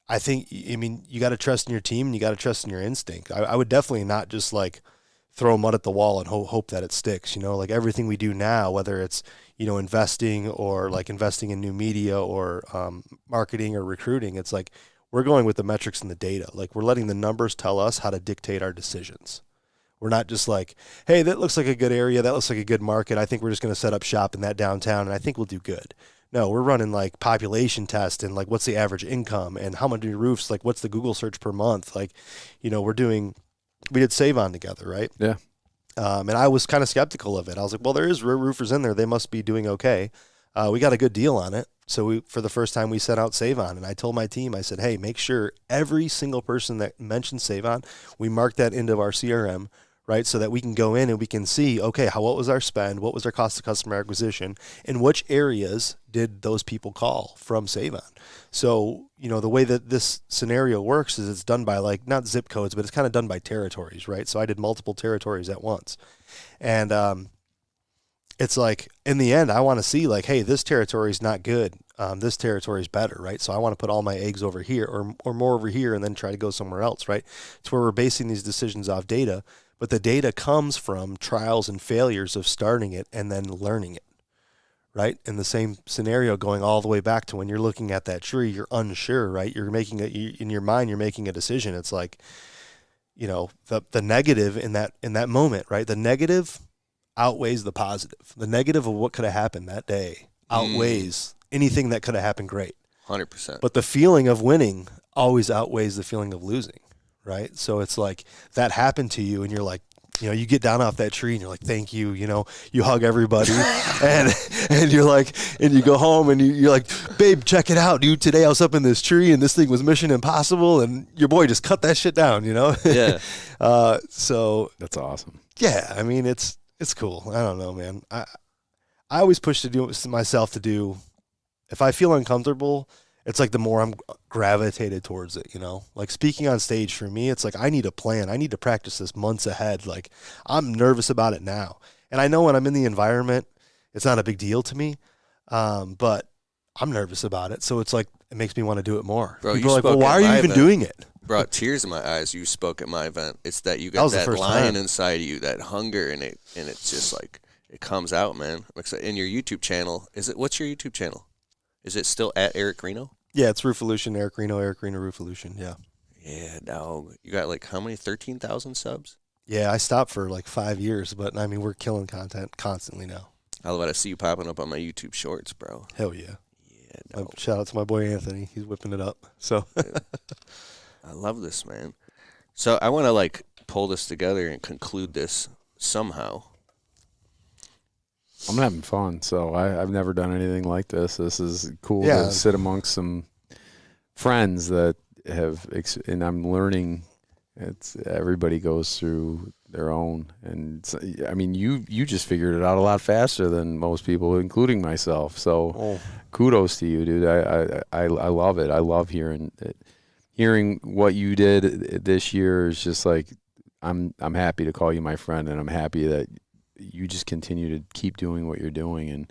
I think, you got to trust in your team and you got to trust in your instinct. I would definitely not just like throw mud at the wall and hope that it sticks, like everything we do now, whether it's, investing or like investing in new media or marketing or recruiting, it's like we're going with the metrics and the data. Like we're letting the numbers tell us how to dictate our decisions. We're not just like, hey, that looks like a good area. That looks like a good market. I think we're just going to set up shop in that downtown and I think we'll do good. No, we're running like population test and like what's the average income and how many roofs, like what's the Google search per month. Like, we did Save On together, right? Yeah. And I was kind of skeptical of it. I was like, well, there is roofers in there. They must be doing okay. We got a good deal on it. So for the first time we sent out Save On, and I told my team, I said, hey, make sure every single person that mentions Save On, we mark that into our CRM, right? So that we can go in and we can see, okay, what was our spend? What was our cost of customer acquisition? In which areas did those people call from Save On? So, the way that this scenario works is it's done by like, not zip codes, but it's kind of done by territories, right? So I did multiple territories at once. And it's like, in the end, I want to see like, hey, this territory is not good. This territory is better, right? So I want to put all my eggs over here or more over here and then try to go somewhere else, right? It's where we're basing these decisions off data. But the data comes from trials and failures of starting it and then learning it, right? In the same scenario, going all the way back to when you're looking at that tree, you're unsure, right? You're making in your mind, you're making a decision. It's like, the negative in that moment, right? The negative outweighs the positive. The negative of what could have happened that day outweighs anything that could have happened great. 100%. But the feeling of winning always outweighs the feeling of losing. Right. So it's like that happened to you and you're like, you get down off that tree and you're like, thank you. You hug everybody and you're like, and you go home and you're like, babe, check it out, dude. Today I was up in this tree and this thing was Mission Impossible and your boy just cut that shit down, Yeah. So That's awesome. yeah, it's cool. I don't know, man. I always push myself to do, if I feel uncomfortable, it's like the more I'm gravitated towards it, like speaking on stage for me, it's like, I need a plan. I need to practice this months ahead. Like I'm nervous about it now. And I know when I'm in the environment, it's not a big deal to me. But I'm nervous about it. So it's like, it makes me want to do it more. Bro, people are like, well, why are you even doing it? Brought tears in my eyes. You spoke at my event. It's that you got that lion inside of you, that hunger, and it's just like, it comes out, man. In your YouTube channel, what's your YouTube channel? Is it still at Eric Reno? Yeah, it's Roofolution, Eric Reno Roofolution, yeah. Yeah, dog. You got like how many? 13,000 subs? Yeah, I stopped for like 5 years, but we're killing content constantly now. I love it. I see you popping up on my YouTube shorts, bro. Hell yeah. Yeah, dog. Shout out to my boy Anthony. He's whipping it up. So I love this, man. So I want to like pull this together and conclude this somehow. I'm having fun, so I've never done anything like this. This is cool to sit amongst some friends that have, and I'm learning. Everybody goes through their own, and you just figured it out a lot faster than most people, including myself. So, kudos to you, dude. I love it. I love hearing it. Hearing what you did this year is just like, I'm happy to call you my friend, and I'm happy that you just continue to keep doing what you're doing, and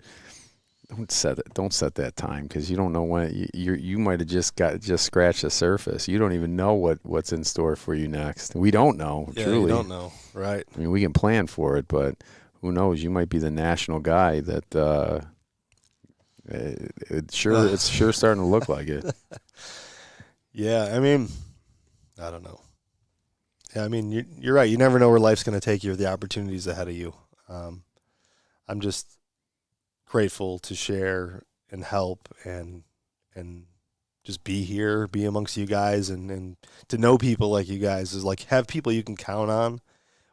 don't set that time, because you don't know when you might have just scratched the surface. You don't even know what's in store for you next. We don't know. Yeah, truly. You don't know, right? We can plan for it, but who knows? You might be the national guy that. It's sure starting to look like it. Yeah, I don't know. Yeah, you're right. You never know where life's going to take you or the opportunities ahead of you. I'm just grateful to share and help and just be here, be amongst you guys, and to know people like you guys is like, have people you can count on,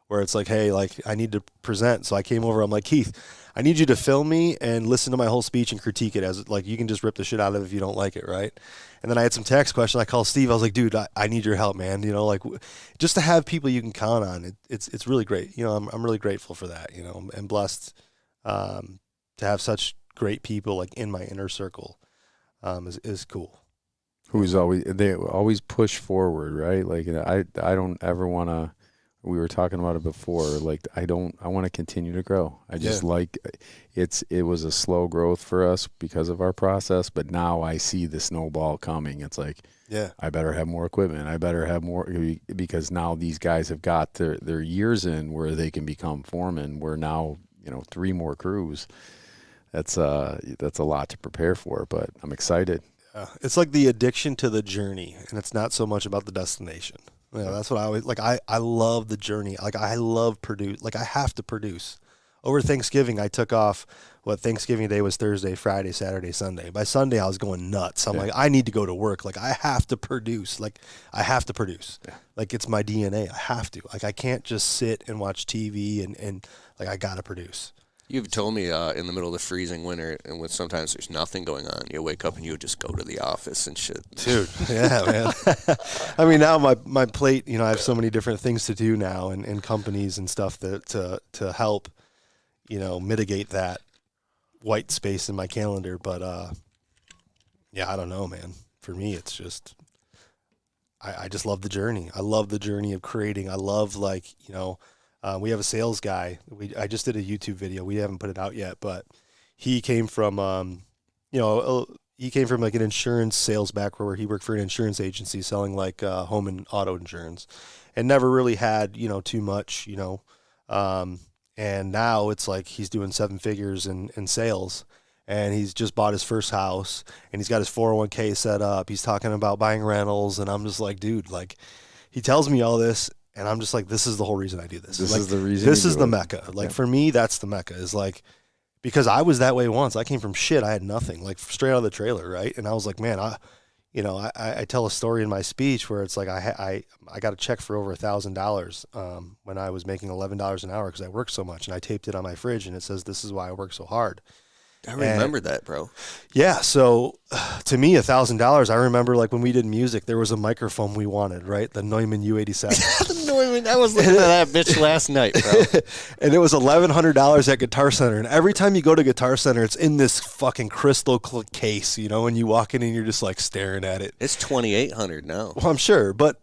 where it's like, hey, like I need to present. So I came over, I'm like, Keith, I need you to film me and listen to my whole speech and critique it, as like, you can just rip the shit out of it if you don't like it, right? And then I had some tax questions. I called Steve. I was like, dude, I need your help, man. Like just to have people you can count on. It's really great. I'm really grateful for that, and blessed to have such great people like in my inner circle is cool. They always push forward, right? Like I don't ever want to. We were talking about it before. Like I want to continue to grow. I just like it was a slow growth for us because of our process, but now I see the snowball coming. It's like, I better have more equipment. I better have more, because now these guys have got their years in where they can become foremen. We're now, 3 more crews. That's a lot to prepare for, but I'm excited. It's like the addiction to the journey, and it's not so much about the destination. That's what I always like. I love the journey. Like I love produce. Like I have to produce. Over Thanksgiving, I took off. Thanksgiving Day was Thursday, Friday, Saturday, Sunday. By Sunday, I was going nuts. I'm like, I need to go to work. Like I have to produce. Like I have to produce. Yeah. Like it's my DNA. I have to. Like I can't just sit and watch TV and like I gotta produce. You've told me in the middle of the freezing winter, and when sometimes there's nothing going on, you wake up and you just go to the office and shit. Dude, yeah, man. I mean, now my plate, I have so many different things to do now, and companies and stuff to help, mitigate that white space in my calendar. But I don't know, man. For me, it's just I just love the journey. I love the journey of creating. I love we have a sales guy. I just did a YouTube video. We haven't put it out yet, but he came from, like an insurance sales background where he worked for an insurance agency selling like home and auto insurance, and never really had too much, and now it's like he's doing 7 figures in sales, and he's just bought his first house, and he's got his 401k set up. He's talking about buying rentals, and I'm just like, dude, like he tells me all this. And I'm just like, this is the whole reason I do this. This like, is the reason. This is the Mecca. Like for me, that's the Mecca. Is like, because I was that way once. I came from shit. I had nothing, like straight out of the trailer, right? And I was like, man, I tell a story in my speech where it's like I got a check for over $1,000 when I was making $11 an hour because I worked so much, and I taped it on my fridge, and it says, "This is why I work so hard." I remember that, bro. Yeah, so to me, $1,000. I remember like when we did music, there was a microphone we wanted, right? The Neumann U87. The Neumann. I was looking at that bitch last night, bro. And it was $1,100 at Guitar Center. And every time you go to Guitar Center, it's in this fucking crystal case, and you walk in and you're just like staring at it. It's $2,800 now. Well, I'm sure, but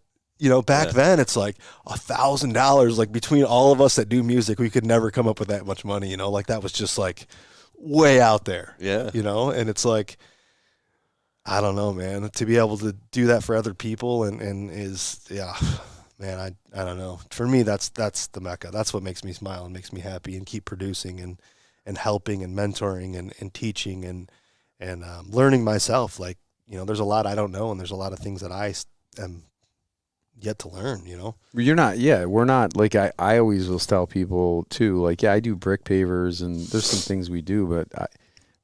back then it's like $1,000. Like between all of us that do music, we could never come up with that much money. Like that was just like way out there. Yeah. And it's like, I don't know, man, to be able to do that for other people and is, man, I don't know. For me, that's the Mecca. That's what makes me smile and makes me happy and keep producing and helping and mentoring and teaching and learning myself. Like, there's a lot I don't know, and there's a lot of things that I am yet to learn, You're not, we're not, like, I always will tell people too, like, I do brick pavers and there's some things we do, but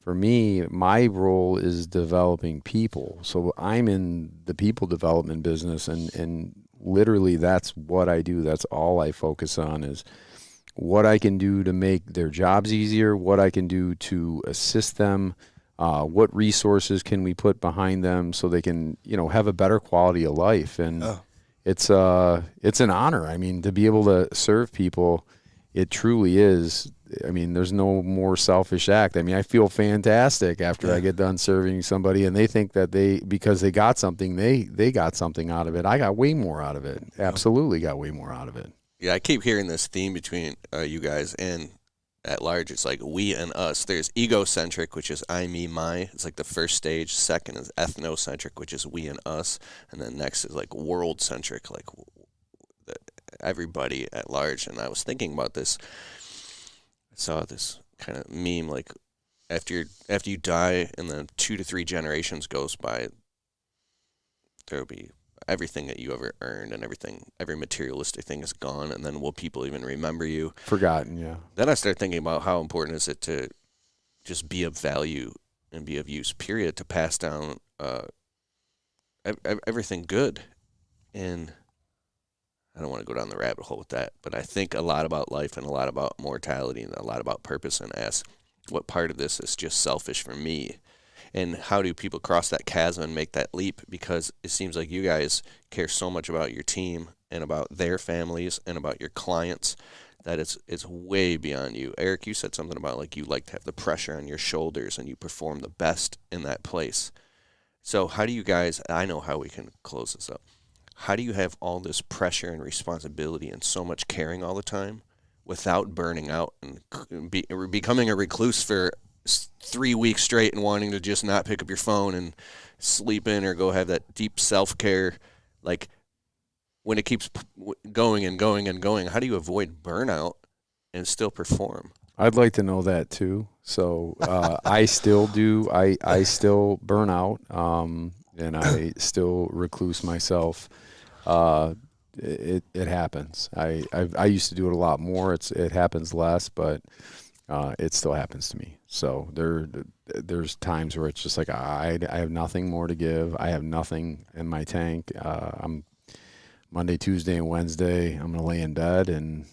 for me, my role is developing people. So I'm in the people development business, and literally that's what I do. That's all I focus on, is what I can do to make their jobs easier, what I can do to assist them, what resources can we put behind them so they can, have a better quality of life. And it's an honor. I mean, to be able to serve people, it truly is. I mean, there's no more selfish act. I mean, I feel fantastic after I get done serving somebody and they think that because they got something, they got something out of it. I got way more out of it. Absolutely got way more out of it. Yeah, I keep hearing this theme between you guys and at large. It's like we and us. There's egocentric, which is I, me, my. It's like the first stage. Second is ethnocentric, which is we and us. And then next is like world-centric, like everybody at large. And I was thinking about this. I saw this kind of meme, like after you die and then 2 to 3 generations goes by, there'll be everything that you ever earned and every materialistic thing is gone, and then will people even remember you? Forgotten, yeah. Then I start thinking about how important is it to just be of value and be of use, period, to pass down everything good. And I don't want to go down the rabbit hole with that, but I think a lot about life and a lot about mortality and a lot about purpose, and ask what part of this is just selfish for me. And how do people cross that chasm and make that leap? Because it seems like you guys care so much about your team and about their families and about your clients that it's way beyond you. Eric, you said something about like you like to have the pressure on your shoulders and you perform the best in that place. So how do you guys, I know how we can close this up. How do you have all this pressure and responsibility and so much caring all the time without burning out and becoming a recluse for 3 weeks straight and wanting to just not pick up your phone and sleep in or go have that deep self-care? Like, when it keeps going and going and going, how do you avoid burnout and still perform? I'd like to know that too. So I still do. I still burn out, and I still recluse myself. It happens. I used to do it a lot more. It happens less, but it still happens to me. So there's times where it's just like I have nothing more to give. I have nothing in my tank. I'm Monday, Tuesday, and Wednesday, I'm going to lay in bed and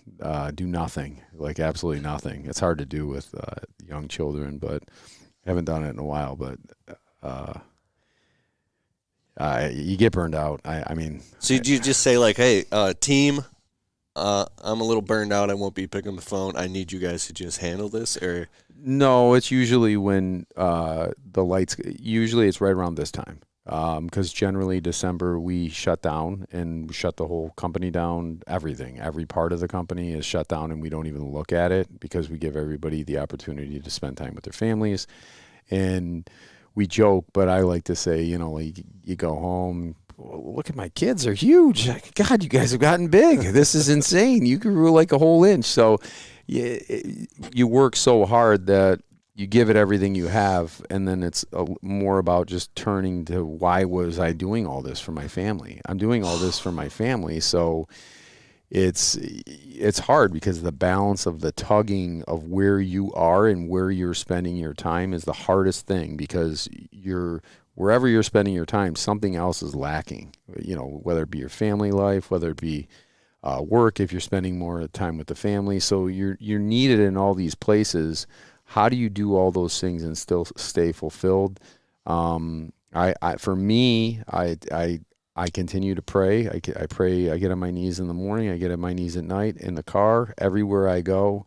do nothing, like absolutely nothing. It's hard to do with young children, but I haven't done it in a while. But you get burned out. I mean. So did you just say like, hey, team, I'm a little burned out. I won't be picking the phone. I need you guys to just handle this? Or no, it's usually when the lights, usually it's right around this time. Because generally December we shut down and we shut the whole company down. Everything, every part of the company is shut down, and we don't even look at it because we give everybody the opportunity to spend time with their families. And we joke, but I like to say, like you go home, look at my kids, they're huge. God, you guys have gotten big. This is insane. You grew like a whole inch. So you work so hard that you give it everything you have, and then it's more about just turning to why was I doing all this for my family? I'm doing all this for my family, so it's hard because the balance of the tugging of where you are and where you're spending your time is the hardest thing, because wherever you're spending your time, something else is lacking. Whether it be your family life, whether it be work, if you're spending more time with the family, so you're needed in all these places. How do you do all those things and still stay fulfilled? For me, I continue to pray. I pray. I get on my knees in the morning. I get on my knees at night, in the car, everywhere I go.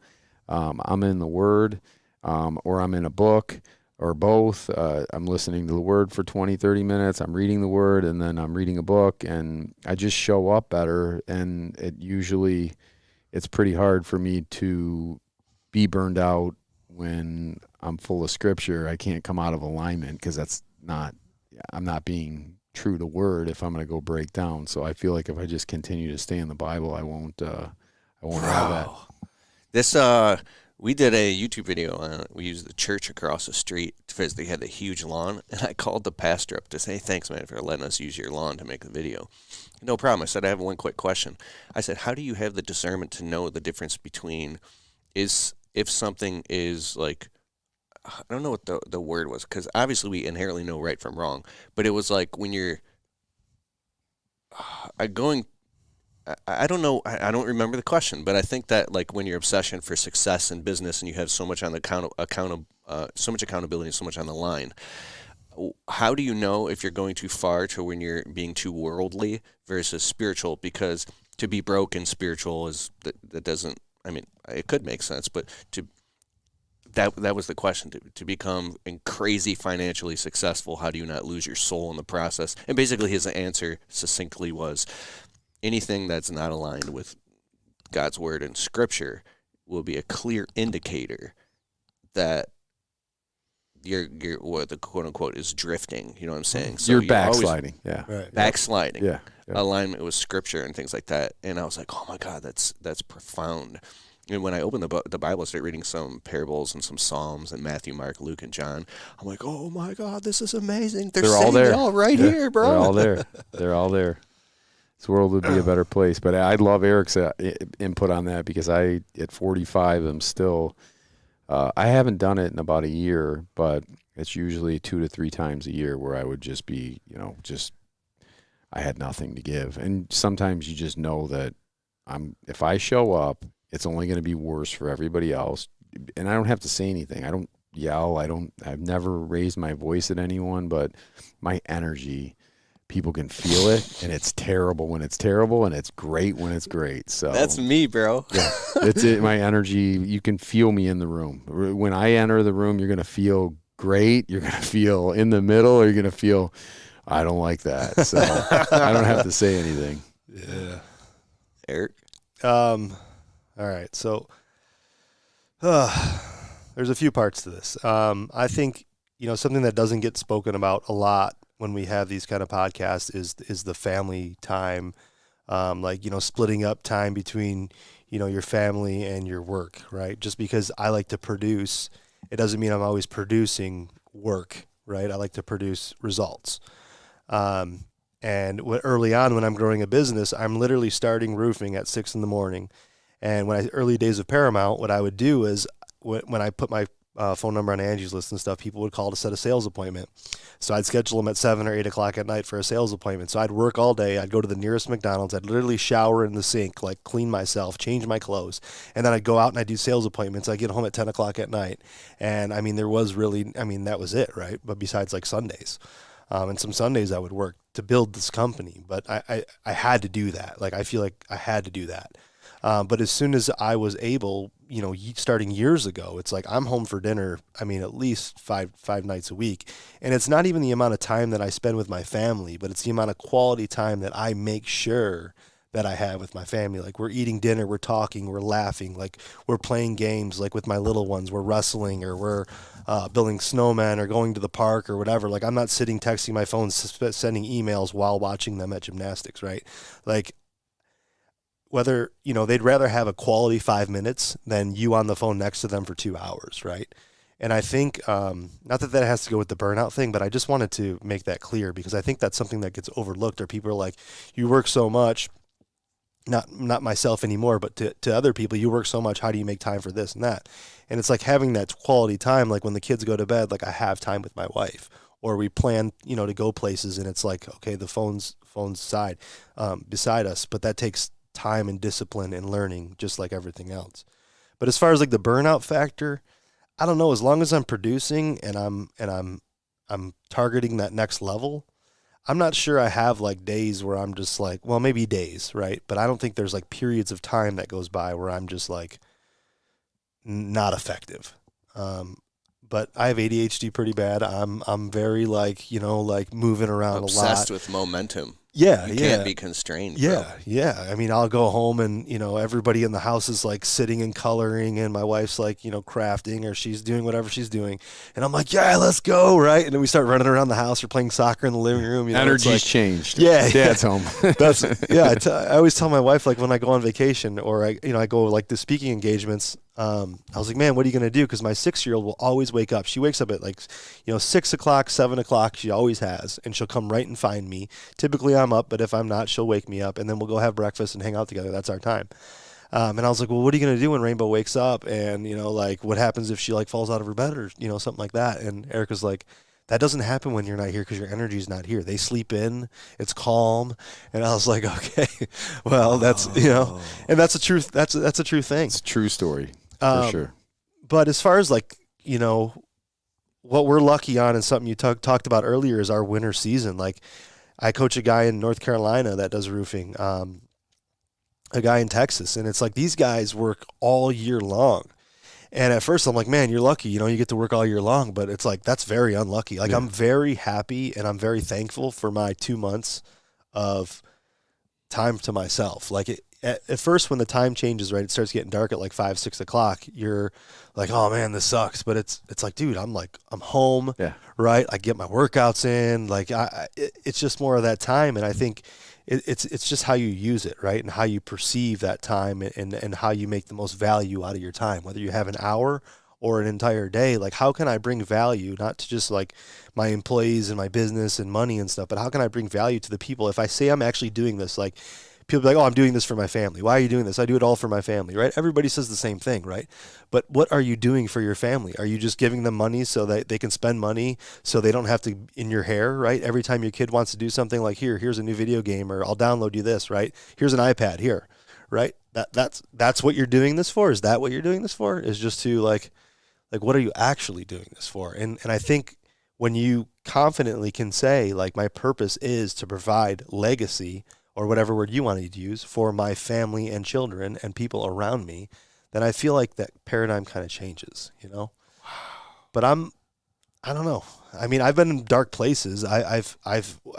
I'm in the Word, or I'm in a book, or both. I'm listening to the Word for 20, 30 minutes. I'm reading the Word, and then I'm reading a book, and I just show up better. And it's pretty hard for me to be burned out when I'm full of scripture. I can't come out of alignment because I'm not being true to word if I'm going to go break down. So I feel like if I just continue to stay in the Bible, I won't have that. This, we did a YouTube video on it. We used the church across the street because they had a huge lawn, and I called the pastor up to say, hey, thanks, man, for letting us use your lawn to make the video. No problem. I said, I have one quick question. I said, how do you have the discernment to know the difference between if something is like, I don't know what the word was, because obviously we inherently know right from wrong, but it was like when you're I don't know, I don't remember the question, but I think that like when your obsession for success in business and you have so much on the so much accountability and so much on the line, how do you know if you're going too far to when you're being too worldly versus spiritual? Because to be broke and spiritual that doesn't, I mean, it could make sense, but that was the question. To become crazy financially successful, how do you not lose your soul in the process? And basically his answer succinctly was, anything that's not aligned with God's word and scripture will be a clear indicator that you're what the quote unquote is drifting. You know what I'm saying? So you're backsliding. Backsliding. Yeah. Alignment with scripture and things like that. And I was like, oh my God, that's profound. And when I opened the Bible, I started reading some parables and some Psalms and Matthew, Mark, Luke, and John. I'm like, oh my God, this is amazing. They're all there. All right here, bro. They're all there. They're all there. This world would be a better place. But I love Eric's input on that, because I, at 45, am still, I haven't done it in about a year, but it's usually 2 to 3 times a year where I would just be, I had nothing to give. And sometimes you just know that if I show up, it's only going to be worse for everybody else. And I don't have to say anything. I don't yell. I've never raised my voice at anyone, but my energy people can feel it, and it's terrible when it's terrible, and it's great when it's great. So That's me, bro. yeah, it's it. My energy, you can feel me in the room. When I enter the room, you're going to feel great. You're going to feel in the middle, or you're going to feel, I don't like that. So I don't have to say anything. Yeah. Eric? All right. So there's a few parts to this. I think, something that doesn't get spoken about a lot when we have these kind of podcasts is the family time, splitting up time between, your family and your work, right? Just because I like to produce, it doesn't mean I'm always producing work, right? I like to produce results. And early on when I'm growing a business, I'm literally starting roofing at 6 a.m. And early days of Paramount, what I would do is when I put my phone number on Angie's List and stuff, people would call to set a sales appointment. So I'd schedule them at 7 or 8 o'clock at night for a sales appointment. So I'd work all day. I'd go to the nearest McDonald's. I'd literally shower in the sink, like clean myself, change my clothes. And then I'd go out and I'd do sales appointments. I'd get home at 10 o'clock at night. And that was it, right? But besides like Sundays. And some Sundays I would work to build this company. But I had to do that. Like, I feel like I had to do that. But as soon as I was able, starting years ago, it's like I'm home for dinner, at least five nights a week. And it's not even the amount of time that I spend with my family, but it's the amount of quality time that I make sure that I have with my family. Like, we're eating dinner, we're talking, we're laughing, like we're playing games, like with my little ones, we're wrestling, or we're building snowmen, or going to the park, or whatever. Like, I'm not sitting texting my phone, sending emails while watching them at gymnastics, right? Like, whether, they'd rather have a quality 5 minutes than you on the phone next to them for 2 hours, right? And I think, not that has to go with the burnout thing, but I just wanted to make that clear, because I think that's something that gets overlooked, or people are like, you work so much, not myself anymore, but to other people, you work so much, how do you make time for this and that? And it's like having that quality time, like when the kids go to bed, like I have time with my wife, or we plan, to go places, and it's like, okay, the phone's beside us, but that takes time and discipline and learning, just like everything else. But as far as like the burnout factor, I don't know, as long as I'm producing and I'm targeting that next level, I'm not sure I have like days where I'm just like, well, maybe days, right? But I don't think there's like periods of time that goes by where I'm just like not effective. But I have ADHD pretty bad. I'm very like, moving around Obsessed a lot. with momentum. Yeah, you can't be constrained. Yeah, bro. yeah. I'll go home and, everybody in the house is like sitting and coloring, and my wife's like, crafting, or she's doing whatever she's doing. And I'm like, yeah, let's go, right? And then we start running around the house or playing soccer in the living room. Energy's changed. Yeah. Dad's home. That's yeah. I always tell my wife, like when I go on vacation or I go like the speaking engagements, I was like, man, what are you going to do? Because my 6-year-old will always wake up. She wakes up at like, 6 o'clock, 7 o'clock. She always has. And she'll come right and find me. Typically I'm up, but if I'm not, she'll wake me up. And then we'll go have breakfast and hang out together. That's our time. And I was like, well, what are you going to do when Rainbow wakes up? And, like what happens if she like falls out of her bed or, something like that? And Erica's like, that doesn't happen when you're not here because your energy's not here. They sleep in. It's calm. And I was like, okay, well, that's, and that's a truth. That's a true thing. It's a true story. For sure. But as far as like, what we're lucky on, and something you talked about earlier, is our winter season. Like I coach a guy in North Carolina that does roofing, a guy in Texas. And it's like, these guys work all year long. And at first I'm like, man, you're lucky, you get to work all year long, but it's like, that's very unlucky. Like I'm very happy and I'm very thankful for my 2 months of time to myself. Like at first when the time changes, right, it starts getting dark at like 5, 6 o'clock, you're like, oh man, this sucks. But it's like, dude, I'm home, right? I get my workouts in, like it's just more of that time. And I think it's just how you use it, right? And how you perceive that time and how you make the most value out of your time, whether you have an hour or an entire day. Like, how can I bring value, not to just like my employees and my business and money and stuff, but how can I bring value to the people? If I say I'm actually doing this, like people be like, oh, I'm doing this for my family. Why are you doing this? I do it all for my family, right? Everybody says the same thing, right? But what are you doing for your family? Are you just giving them money so that they can spend money so they don't have to in your hair, right? Every time your kid wants to do something, like here's a new video game, or I'll download you this, right? Here's an iPad here, right? That's what you're doing this for? Is that what you're doing this for? Is just to like what are you actually doing this for? And I think when you confidently can say, like, my purpose is to provide legacy, or whatever word you wanted to use, for my family and children and people around me, then I feel like that paradigm kind of changes, you know? But I don't know. I mean, I've been in dark places. I've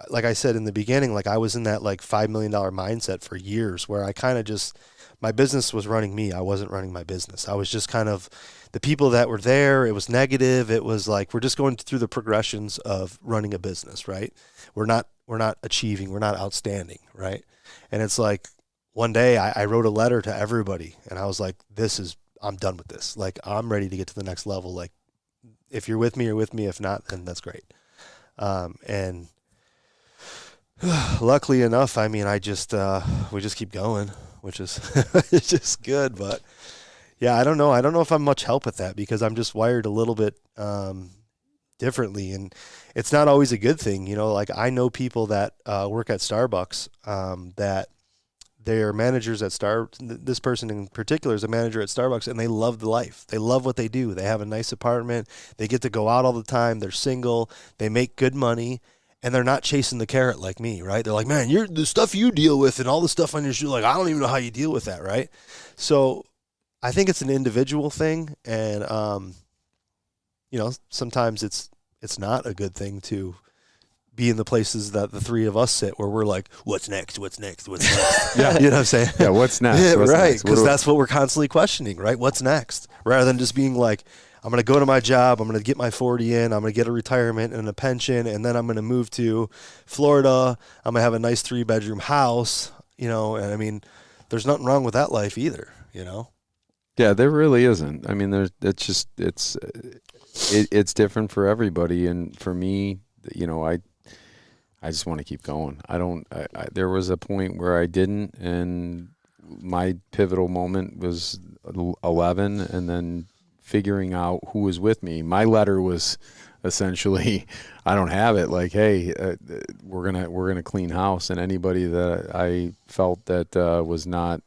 like I said in the beginning, like I was in that like $5 million mindset for years, where I kind of just, my business was running me. I wasn't running my business. I was just kind of, the people that were there, it was negative. It was like, we're just going through the progressions of running a business, right? We're not achieving, we're not outstanding, right? And it's like, one day I wrote a letter to everybody, and I was like, I'm done with this. Like, I'm ready to get to the next level. Like, if you're with me, you're with me. If not, then that's great. And luckily enough, I mean, we just keep going, which is it's just good. But yeah, I don't know. I don't know if I'm much help with that, because I'm just wired a little bit differently, and it's not always a good thing. You know, like I know people that work at Starbucks that they're managers at this person in particular is a manager at Starbucks, and they love the life. They love what they do. They have a nice apartment. They get to go out all the time. They're single. They make good money, and they're not chasing the carrot like me, right? They're like, man, the stuff you deal with and all the stuff on your shoe, like, I don't even know how you deal with that, right? So I think it's an individual thing, and you know, sometimes it's not a good thing to be in the places that the three of us sit, where we're like, what's next? What's next? What's next? Yeah. You know what I'm saying? Yeah, what's next? Yeah, What's right. next? Because that's what we're constantly questioning, right? What's next? Rather than just being like, I'm going to go to my job, I'm going to get my 40 in, I'm going to get a retirement and a pension, and then I'm going to move to Florida, I'm going to have a nice 3-bedroom house, you know, and I mean, there's nothing wrong with that life either, you know? Yeah, there really isn't. I mean, it's different for everybody. And for me, you know, I just want to keep going. There was a point where I didn't, and my pivotal moment was 11, and then figuring out who was with me. My letter was essentially, I don't have it. Like, hey, we're gonna clean house, and anybody that I felt that was not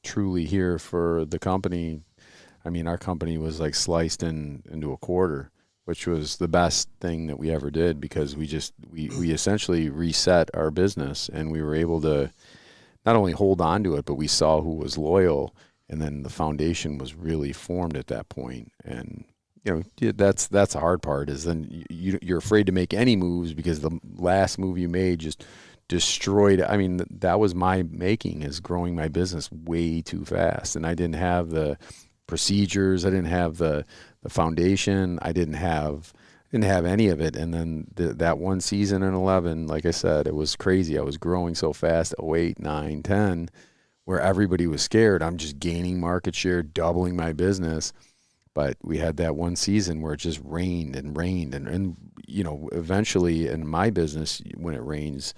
truly here for the company. I mean, our company was like sliced into a quarter, which was the best thing that we ever did, because we essentially reset our business, and we were able to not only hold on to it, but we saw who was loyal, and then the foundation was really formed at that point. And you know, that's the hard part, is then you're afraid to make any moves, because the last move you made just destroyed. I mean, that was my making, is growing my business way too fast, and I didn't have the procedures, I didn't have the foundation, I didn't have any of it. And then that one season in 11, like I said, it was crazy. I was growing so fast, 08, 9, 10, where everybody was scared. I'm just gaining market share, doubling my business. But we had that one season where it just rained, and you know, eventually in my business, when it rains,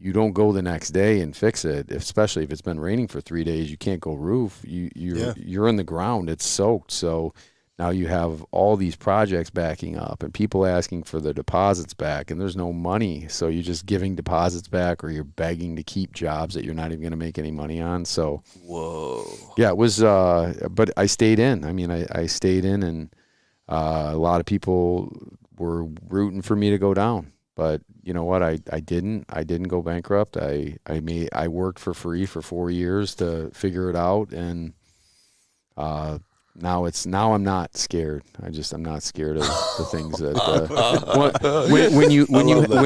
you don't go the next day and fix it, especially if it's been raining for 3 days. You can't go roof. You're in the ground. It's soaked. So now you have all these projects backing up, and people asking for the deposits back, and there's no money. So you're just giving deposits back, or you're begging to keep jobs that you're not even going to make any money on. So, Whoa. Yeah, it was, but I stayed in. I mean, I stayed in, and a lot of people were rooting for me to go down. But you know what? I didn't go bankrupt. I worked for free for 4 years to figure it out, and now I'm not scared. I'm not scared of the things that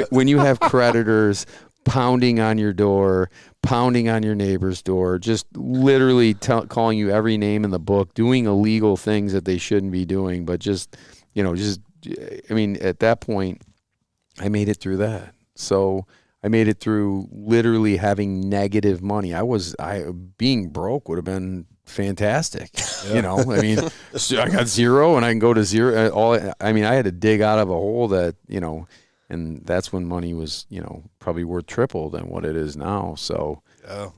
when you have creditors pounding on your door, pounding on your neighbor's door, just literally calling you every name in the book, doing illegal things that they shouldn't be doing, but I mean, at that point, I made it through that. So I made it through literally having negative money. Being broke would have been fantastic. Yeah. You know, I mean, I got zero, and I can go to zero. I had to dig out of a hole that, you know, and that's when money was, you know, probably worth triple than what it is now. So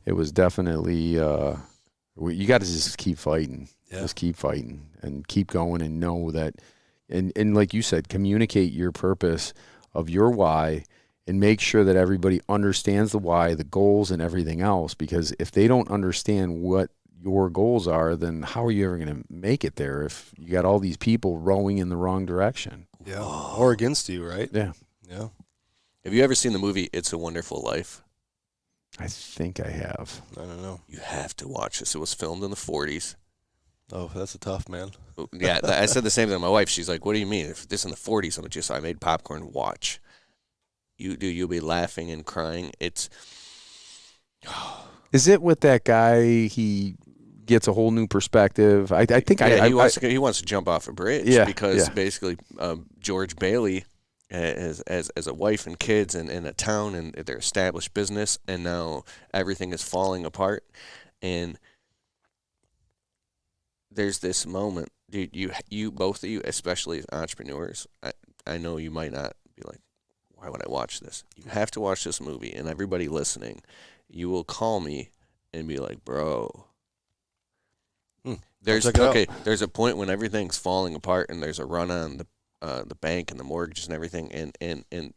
It was definitely, you got to just keep fighting. Yeah. Just keep fighting and keep going, and know that, and like you said, communicate your purpose of your why, and make sure that everybody understands the why, the goals, and everything else. Because if they don't understand what your goals are, then how are you ever going to make it there if you got all these people rowing in the wrong direction? Yeah. Or against you, right? Yeah. Yeah. Have you ever seen the movie It's a Wonderful Life? I think I have. I don't know. You have to watch this. It was filmed in the 40s. Oh, that's a tough man. Yeah, I said the same thing to my wife. She's like, "What do you mean? If this in the 40s?" I'm just, I made popcorn. Watch. You'll be laughing and crying. It's. Is it with that guy? He gets a whole new perspective. I think he wants to jump off a bridge because basically George Bailey as a wife and kids and in a town and their established business, and now everything is falling apart. And there's this moment, dude. You both of you, especially as entrepreneurs, I know you might not be like, why would I watch this? You have to watch this movie, and everybody listening, you will call me and be like, bro. There's a point when everything's falling apart and there's a run on the bank and the mortgages and everything, and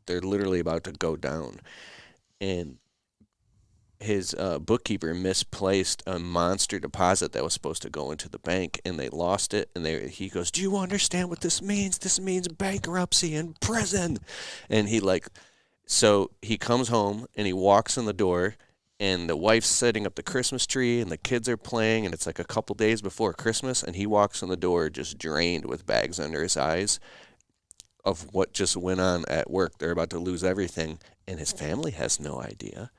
they're literally about to go down. And his bookkeeper misplaced a monster deposit that was supposed to go into the bank, and they lost it. And he goes, "Do you understand what this means? This means bankruptcy and prison." And so he comes home and he walks in the door, and the wife's setting up the Christmas tree, and the kids are playing, and it's like a couple days before Christmas, and he walks in the door just drained with bags under his eyes of what just went on at work. They're about to lose everything, and his family has no idea.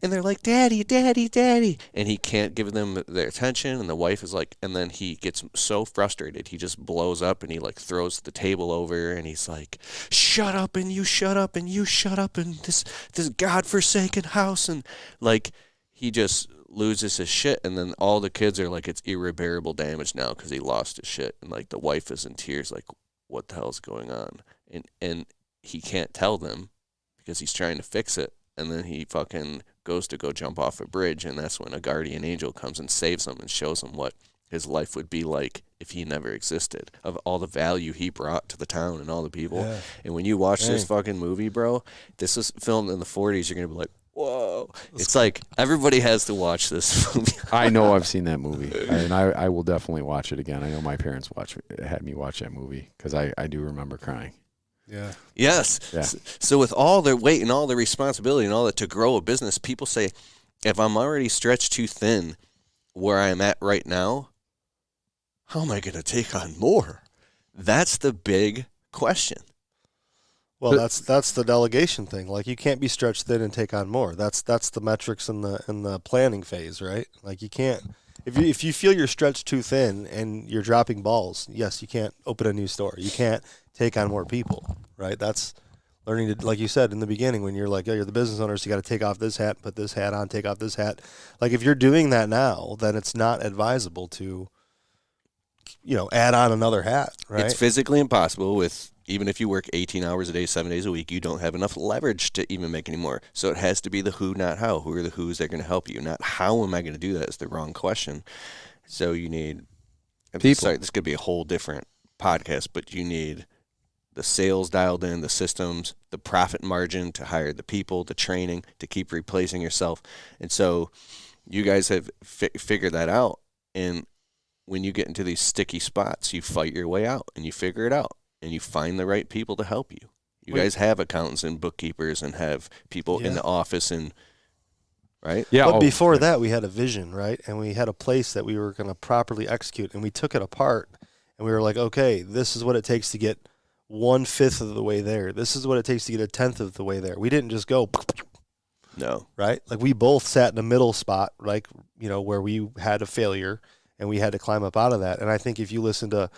And they're like, "Daddy, Daddy, Daddy." And he can't give them their attention. And the wife is like, and then he gets so frustrated. He just blows up and he like throws the table over. And he's like, "Shut up and you shut up and you shut up and this godforsaken house." And like, he just loses his shit. And then all the kids are like, it's irreparable damage now because he lost his shit. And like the wife is in tears, like, what the hell's going on? And he can't tell them because he's trying to fix it. And then he fucking goes to go jump off a bridge, and that's when a guardian angel comes and saves him and shows him what his life would be like if he never existed, of all the value he brought to the town and all the people. Yeah. And when you watch this fucking movie, bro, this is filmed in the 40s, you're going to be like, whoa. It's like everybody has to watch this movie. I know I've seen that movie, and I will definitely watch it again. I know my parents had me watch that movie because I do remember crying. Yeah. Yes. Yeah. So with all the weight and all the responsibility and all that to grow a business, people say, if I'm already stretched too thin where I am at right now, how am I going to take on more? That's the big question. Well, that's the delegation thing. Like, you can't be stretched thin and take on more. That's the metrics in the planning phase, right? Like, you can't. If you feel you're stretched too thin and you're dropping balls, yes, you can't open a new store. You can't take on more people, right? That's learning to, like you said in the beginning, when you're like, oh, you're the business owner, so you got to take off this hat, put this hat on, take off this hat. Like, if you're doing that now, then it's not advisable to, add on another hat, right? It's physically impossible even if you work 18 hours a day, 7 days a week, you don't have enough leverage to even make any more. So it has to be the who, not how. Who are the who's that are going to help you? Not how am I going to do that is the wrong question. So you need people. Sorry, this could be a whole different podcast, but you need the sales dialed in, the systems, the profit margin to hire the people, the training, to keep replacing yourself. And so you guys have figured that out. And when you get into these sticky spots, you fight your way out and you figure it out. And you find the right people to help you. You guys have accountants and bookkeepers and have people in the office right? Yeah. But before that, we had a vision, right? And we had a place that we were going to properly execute. And we took it apart. And we were like, okay, this is what it takes to get 1/5 of the way there. This is what it takes to get 1/10 of the way there. We didn't just go. No. Right? Like, we both sat in the middle spot, like, where we had a failure and we had to climb up out of that. And I think if you listen to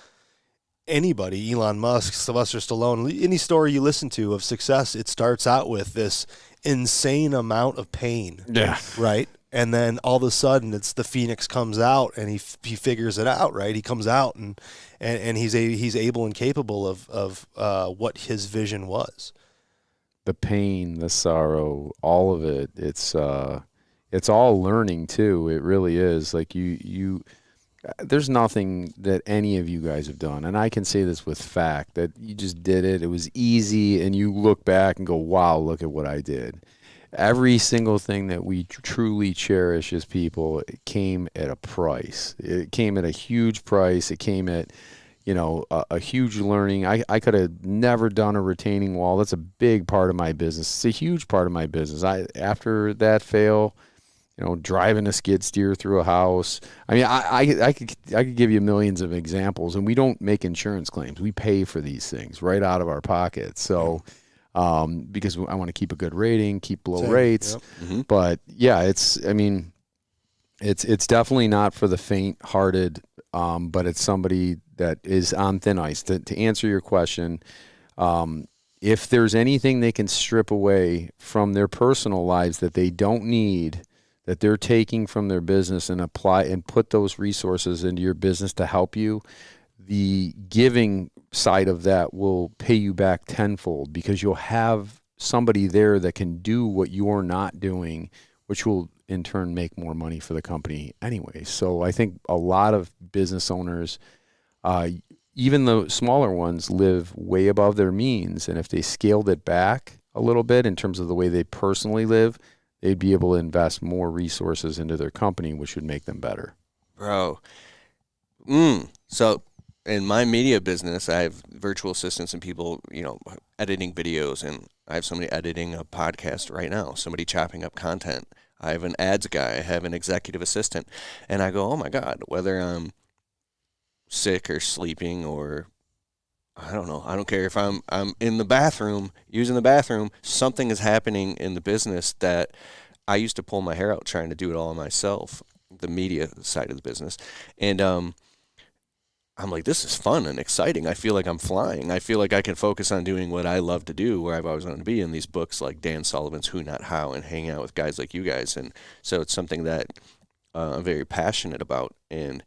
anybody, Elon Musk, Sylvester Stallone, any story you listen to of success, it starts out with this insane amount of pain. Yeah. Right? And then all of a sudden it's the Phoenix comes out and he figures it out, right? He comes out and he's able and capable of what his vision was. The pain, the sorrow, all of it. It's all learning too. It really is. Like you there's nothing that any of you guys have done, and I can say this with fact, that you just did it. It was easy, and you look back and go, wow, look at what I did. Every single thing that we truly cherish as people, it came at a price. It came at a huge price. It came at a huge learning. I could have never done a retaining wall. That's a big part of my business. It's a huge part of my business. After that fail, driving a skid steer through a house. I mean, I could give you millions of examples, and we don't make insurance claims. We pay for these things right out of our pockets. So, because I want to keep a good rating, keep low rates. Yep. Mm-hmm. But yeah, it's definitely not for the faint-hearted. But it's somebody that is on thin ice. To answer your question, if there's anything they can strip away from their personal lives that they don't need, that they're taking from their business and apply and put those resources into your business to help you, the giving side of that will pay you back tenfold, because you'll have somebody there that can do what you're not doing, which will in turn make more money for the company anyway. So I think a lot of business owners, even the smaller ones, live way above their means. And if they scaled it back a little bit in terms of the way they personally live, they'd be able to invest more resources into their company, which would make them better. Bro. So in my media business, I have virtual assistants and people, editing videos, and I have somebody editing a podcast right now, somebody chopping up content. I have an ads guy, I have an executive assistant, and I go, oh my God, whether I'm sick or sleeping or I don't know, I don't care if I'm in the bathroom, using the bathroom, something is happening in the business that I used to pull my hair out trying to do it all myself, the media side of the business. And I'm like, this is fun and exciting. I feel like I'm flying. I feel like I can focus on doing what I love to do, where I've always wanted to be, in these books like Dan Sullivan's Who Not How, and hanging out with guys like you guys. And so it's something that I'm very passionate about. And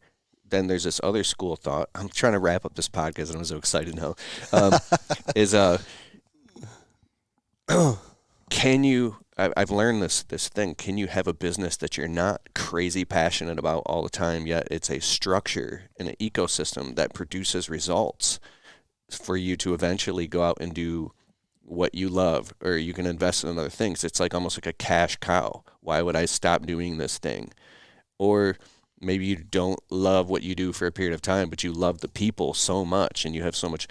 then there's this other school of thought. I'm trying to wrap up this podcast, and I'm so excited now. Can you? I've learned this thing. Can you have a business that you're not crazy passionate about all the time, yet it's a structure and an ecosystem that produces results for you to eventually go out and do what you love, or you can invest in other things? It's like almost like a cash cow. Why would I stop doing this thing? Or maybe you don't love what you do for a period of time, but you love the people so much, and you have so much.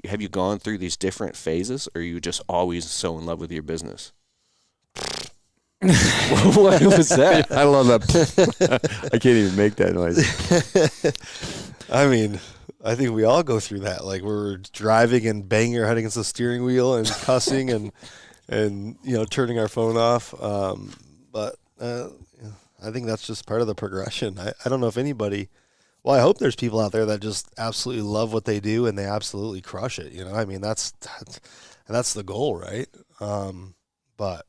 Have you gone through these different phases, or are you just always so in love with your business? What was that? I love that. I can't even make that noise. I mean, I think we all go through that. Like, we're driving and banging our head against the steering wheel and cussing and turning our phone off. But I think that's just part of the progression. I don't know if anybody. Well, I hope there's people out there that just absolutely love what they do and they absolutely crush it. I mean, that's the goal, right? But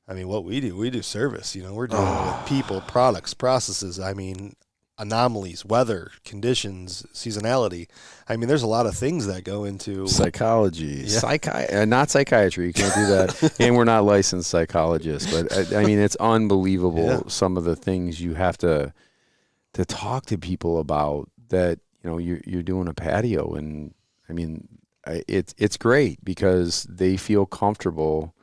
I mean, what we do service. We're dealing with people, products, processes. I mean, anomalies, weather, conditions, seasonality. I mean, there's a lot of things that go into psychology, not psychiatry. You can't do that. And we're not licensed psychologists, but I mean, it's unbelievable some of the things you have to talk to people about. That you're doing a patio, and I mean, it's great because they feel comfortable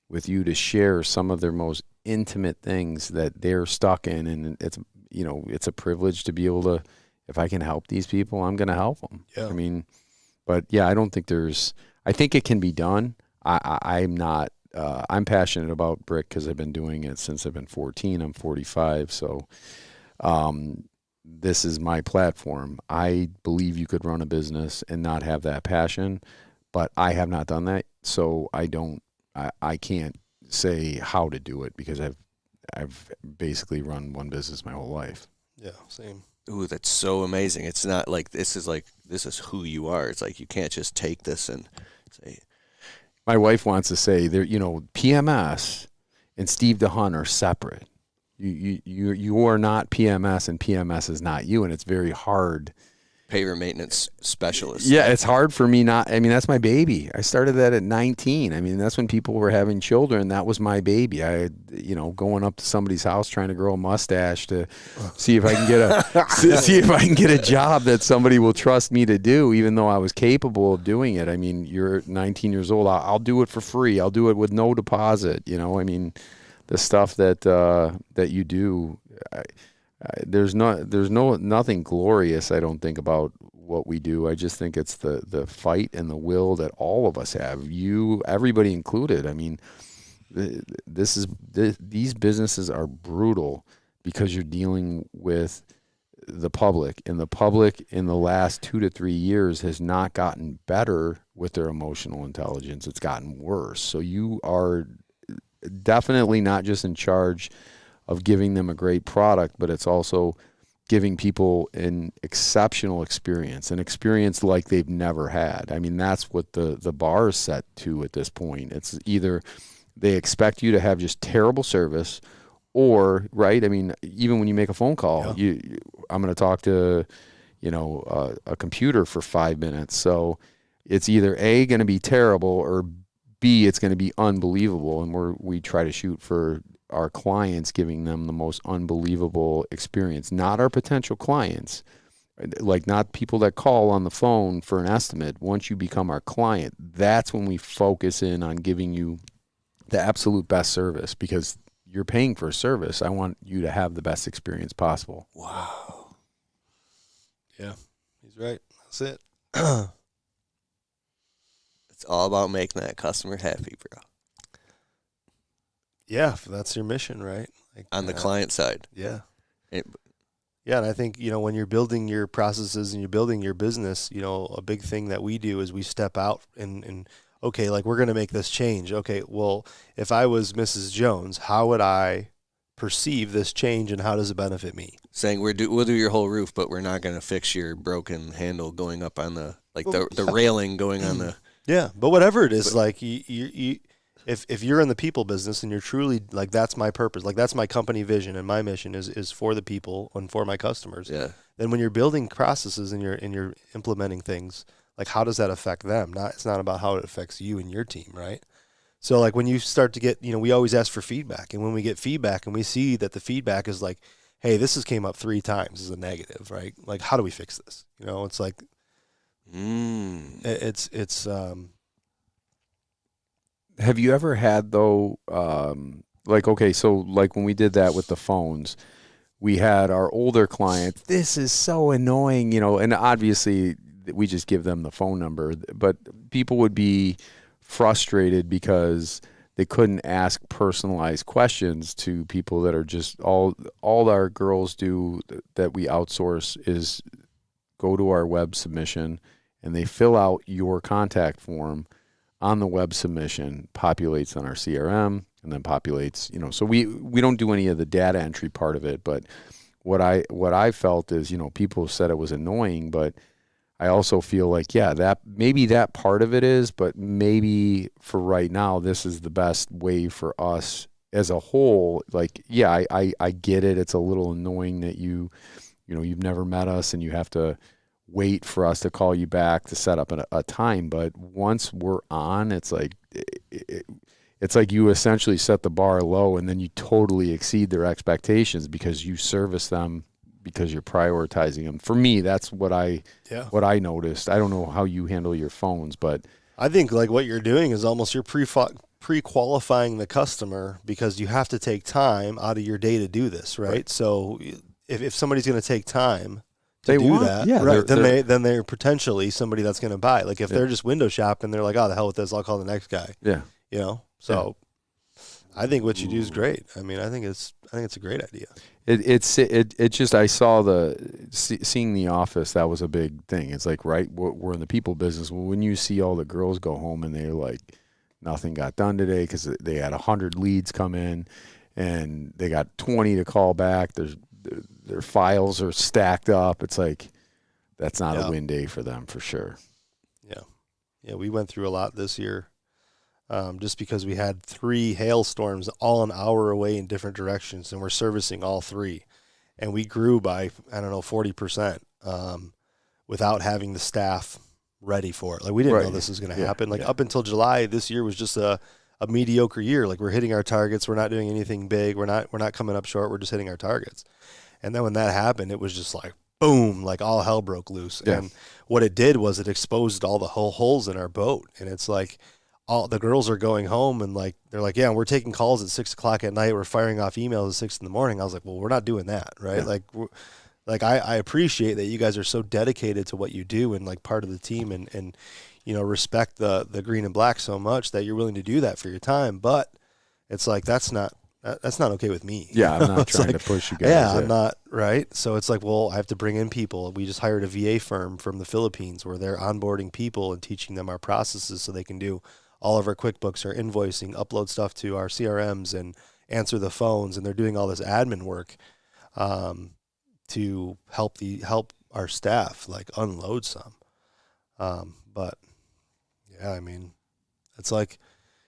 with you to share some of their most intimate things that they're stuck in, and it's a privilege to be able to. If I can help these people, I'm going to help them. Yeah. I mean, but yeah, I don't think I think it can be done. I'm not. I'm passionate about brick because I've been doing it since I've been 14. I'm 45, so this is my platform. I believe you could run a business and not have that passion, but I have not done that, so I can't say how to do it because I've basically run one business my whole life. Yeah, same. Ooh, that's so amazing. It's not like this is who you are. It's like you can't just take this and say. My wife wants to say PMS and Steve DHondt are separate. You are not PMS, and PMS is not you, and it's very hard. Paver maintenance specialist. Yeah, it's hard for me not. I mean, that's my baby. I started that at 19. I mean, that's when people were having children. That was my baby. Going up to somebody's house trying to grow a mustache to see if I can get a job that somebody will trust me to do, even though I was capable of doing it. I mean, you're 19 years old. I'll do it for free. I'll do it with no deposit. I mean, the stuff that you do. There's nothing glorious, I don't think, about what we do. I just think it's the fight and the will that all of us have. Everybody included. I mean, these businesses are brutal because you're dealing with the public, and the public in the last 2 to 3 years has not gotten better with their emotional intelligence. It's gotten worse. So you are definitely not just in charge of giving them a great product, but it's also giving people an exceptional experience, an experience like they've never had. I mean, that's what the bar is set to at this point. It's either they expect you to have just terrible service, or, right, I mean, even when you make a phone call, I'm going to talk to, a computer for 5 minutes. So it's either A, going to be terrible, or B, it's going to be unbelievable. And we try to shoot for our clients, giving them the most unbelievable experience, not our potential clients, like not people that call on the phone for an estimate. Once you become our client, that's when we focus in on giving you the absolute best service, because you're paying for a service. I want you to have the best experience possible. Wow. Yeah, he's right. That's it. It's all about making that customer happy, bro. Yeah, if that's your mission, right? Like, On the client side. Yeah. It, Yeah, and I think, when you're building your processes and you're building your business, a big thing that we do is we step out and okay, like, we're going to make this change. Okay, well, if I was Mrs. Jones, how would I perceive this change, and how does it benefit me? saying we'll do your whole roof, but we're not going to fix your broken handle going up on the railing going on the. Yeah, but whatever it is, like if you're in the people business and you're truly like, that's my purpose, like that's my company vision and my mission is for the people and for my customers. Yeah. Then when you're building processes and you're implementing things, like, how does that affect them? It's not about how it affects you and your team, right? So like when you start to get, we always ask for feedback, and when we get feedback and we see that the feedback is like, hey, this has came up 3 times as a negative, right? Like, how do we fix this? It's like, it's Have you ever had, though, okay, so like when we did that with the phones, we had our older clients, this is so annoying, and obviously we just give them the phone number, but people would be frustrated because they couldn't ask personalized questions to people that are just all our girls do that we outsource is go to our web submission and they fill out your contact form on the web submission, populates on our CRM, and then populates, so we don't do any of the data entry part of it. But what I felt is, people said it was annoying, but I also feel like, yeah, that maybe that part of it is, but maybe for right now, this is the best way for us as a whole. Like, yeah, I get it. It's a little annoying that you've never met us and you have to wait for us to call you back to set up a time. But once we're on, it's like you essentially set the bar low, and then you totally exceed their expectations because you service them, because you're prioritizing them. For me, that's what I noticed. I don't know how you handle your phones, but I think like what you're doing is almost you're pre-qualifying the customer, because you have to take time out of your day to do this, right? So if somebody's going to take time to do that, right, then they're potentially somebody that's going to buy. Like if they're just window shopping, they're like, oh, the hell with this, I'll call the next guy. Yeah. So I think what you do is great. I mean, I think it's a great idea. It just, I saw seeing The Office, that was a big thing. It's like, right, we're in the people business. Well, when you see all the girls go home and they're like, nothing got done today because they had 100 leads come in and they got 20 to call back. Their files are stacked up. It's like, that's not a win day for them for sure. Yeah, we went through a lot this year. Just because we had 3 hailstorms all an hour away in different directions, and we're servicing all 3. And we grew by, 40%, without having the staff ready for it. Like, we didn't know this was going to happen. Up until July, this year was just a mediocre year. Like, we're hitting our targets. We're not doing anything big. We're not coming up short. We're just hitting our targets. And then when that happened, it was just like, boom, like all hell broke loose. Yeah. And what it did was it exposed all the holes in our boat. And it's like, all the girls are going home and like they're like, yeah, we're taking calls at 6:00 at night. We're firing off emails at 6 in the morning. I was like, well, we're not doing that, right? Yeah. Like like I appreciate that you guys are so dedicated to what you do and like part of the team and respect the green and black so much that you're willing to do that for your time. But it's like that's not okay with me. Yeah, I'm not trying like, to push you guys. Yeah, I'm not, right? So it's like, well, I have to bring in people. We just hired a VA firm from the Philippines where they're onboarding people and teaching them our processes so they can do all of our QuickBooks, our invoicing, upload stuff to our CRMs and answer the phones, and they're doing all this admin work to help our staff like unload some. But yeah, I mean, it's like,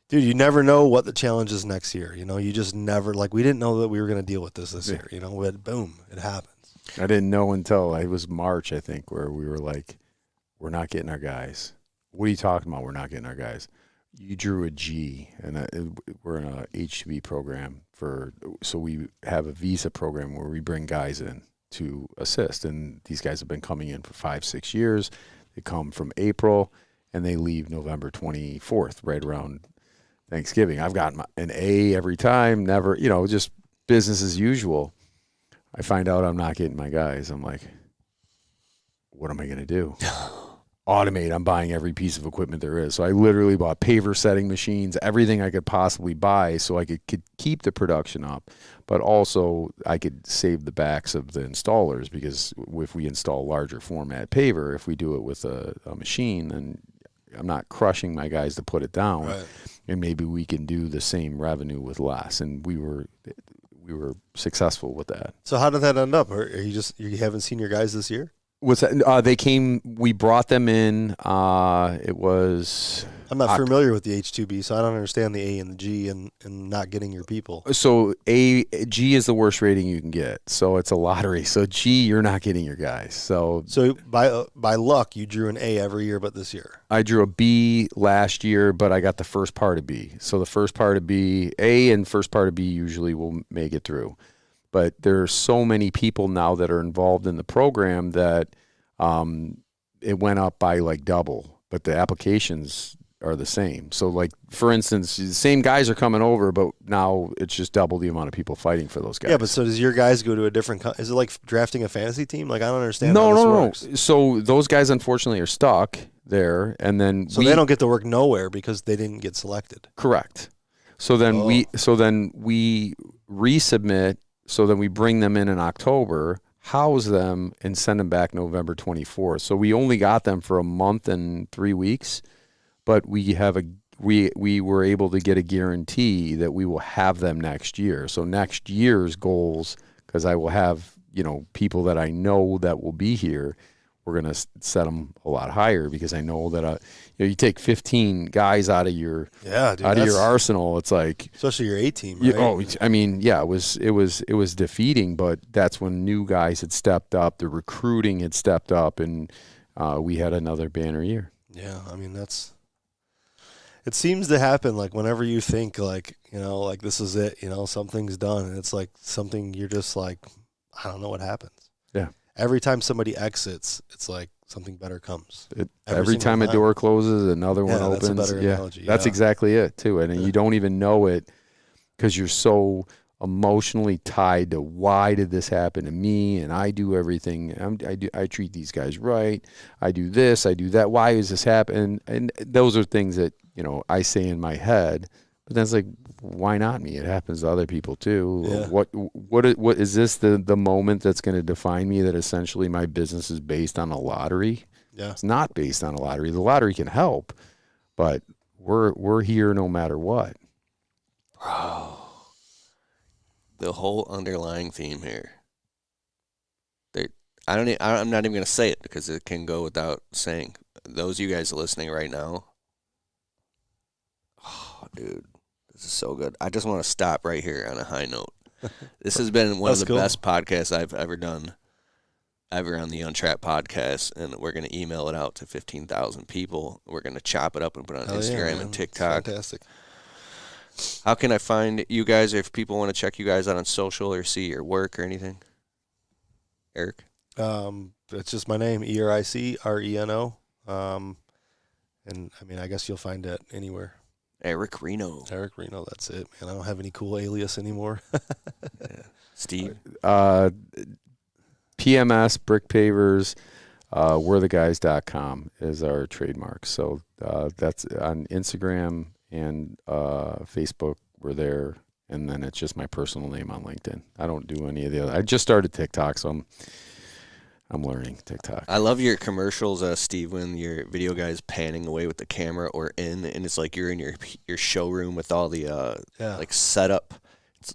dude, you never know what the challenge is next year. You just never, like, we didn't know that we were going to deal with this year. But boom, it happens. I didn't know until it was March, I think, where we were like, we're not getting our guys. What are you talking about? We're not getting our guys. You drew a G, and we're in a H2B program so we have a visa program where we bring guys in to assist, and these guys have been coming in for 5-6 years. They come from April, and they leave November 24th, right around Thanksgiving. I've gotten an A every time, never, just business as usual. I find out I'm not getting my guys. I'm like, what am I going to do? Automate. I'm buying every piece of equipment there is. So I literally bought paver setting machines, everything I could possibly buy so I could keep the production up, but also I could save the backs of the installers, because if we install larger format paver, if we do it with a machine, then I'm not crushing my guys to put it down. Right. And maybe we can do the same revenue with less. And we were successful with that. So how did that end up? Or you haven't seen your guys this year? What's that? They came. We brought them in. It was. I'm not familiar with the H2B, so I don't understand the A and the G and not getting your people. So G is the worst rating you can get. So it's a lottery. So G, you're not getting your guys. So by luck, you drew an A every year, but this year I drew a B last year, but I got the first part of B. So the first part of B, A and first part of B usually will make it through. But there are so many people now that are involved in the program that it went up by like double, but the applications are the same. So like, for instance, the same guys are coming over, but now it's just double the amount of people fighting for those guys. Yeah, but so does your guys go to a different is it like drafting a fantasy team? Like, I don't understand how this works. No. So those guys unfortunately are stuck there, and then they don't get to work nowhere because they didn't get selected. Correct. So then we resubmit. So then we bring them in October, house them, and send them back November 24th. So we only got them for a month and 3 weeks, but we were able to get a guarantee that we will have them next year. So next year's goals, because I will have people that I know that will be here, we're going to set them a lot higher, because I know that you take 15 guys out of your your arsenal. It's like, especially your A team. Right? It was defeating, but that's when new guys had stepped up, the recruiting had stepped up, and we had another banner year. Yeah, I mean it seems to happen like whenever you think like like this is it, something's done, and it's like something you're just like, I don't know what happens. Yeah. Every time somebody exits, it's like something better comes. Every time a door closes, another one opens. That's a better analogy. That's exactly it, too. And you don't even know it because you're so emotionally tied to, why did this happen to me? And I do everything. I treat these guys right. I do this. I do that. Why is this happening? And those are things that I say in my head. But then it's like, why not me? It happens to other people too. Yeah. What is this the moment that's going to define me, that essentially my business is based on a lottery? Yeah. It's not based on a lottery. The lottery can help, but we're here no matter what. Bro. The whole underlying theme here. I'm not even going to say it because it can go without saying. Those of you guys listening right now, oh, dude. This is so good. I just want to stop right here on a high note. This has been one of the best podcasts I've ever done, ever on the Untrapped podcast, and we're going to email it out to 15,000 people. We're going to chop it up and put it on Instagram and TikTok. Fantastic. How can I find you guys if people want to check you guys out on social or see your work or anything? Eric? It's just my name, ERIC, RENO. And I mean, I guess you'll find it anywhere. Eric Reno. Eric Reno, that's it, man. I don't have any cool alias anymore. Yeah. Steve? PMS Brick Pavers. We'retheguys.com is our trademark. So that's on Instagram and Facebook. We're there, and then it's just my personal name on LinkedIn. I don't do any of the other. I just started TikTok, so I'm learning TikTok. I love your commercials, Steve, when your video guy is panning away with the camera or in, and it's like you're in your showroom with all the like setup.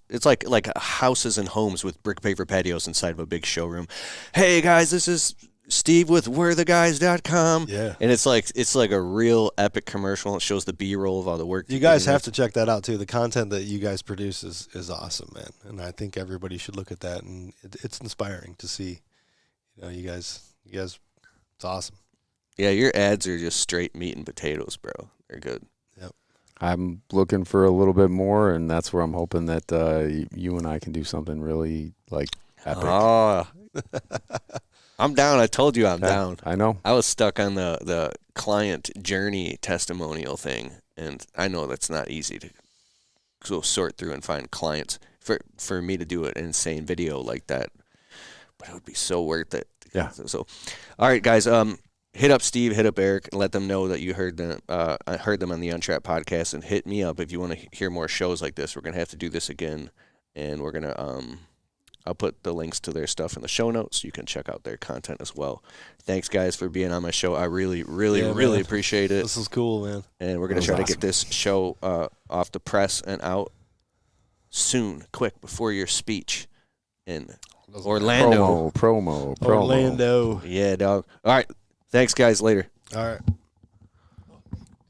It's like houses and homes with brick paver patios inside of a big showroom. Hey guys, this is Steve with weretheguys.com. Yeah. And it's like a real epic commercial. It shows the B-roll of all the work. You guys have to check that out too. The content that you guys produce is awesome, man. And I think everybody should look at that, and it's inspiring to see. You guys, it's awesome. Yeah, your ads are just straight meat and potatoes, bro. They're good. Yep. I'm looking for a little bit more, and that's where I'm hoping that you and I can do something really like epic. Oh, I'm down. I told you I'm down. I know. I was stuck on the client journey testimonial thing, and I know that's not easy to go sort through and find clients for me to do an insane video like that. But it would be so worth it. Yeah. So all right, guys. Hit up Steve, hit up Eric, and let them know that you heard them. I heard them on the Untrapped podcast, and hit me up if you want to hear more shows like this. We're gonna have to do this again, and we're gonna I'll put the links to their stuff in the show notes. You can check out their content as well. Thanks, guys, for being on my show. I really appreciate it. This is cool, man. And we're gonna try to get this show off the press and out soon, quick, before your speech in Orlando. Promo. Orlando. Yeah, dog. All right. Thanks, guys. Later. All right.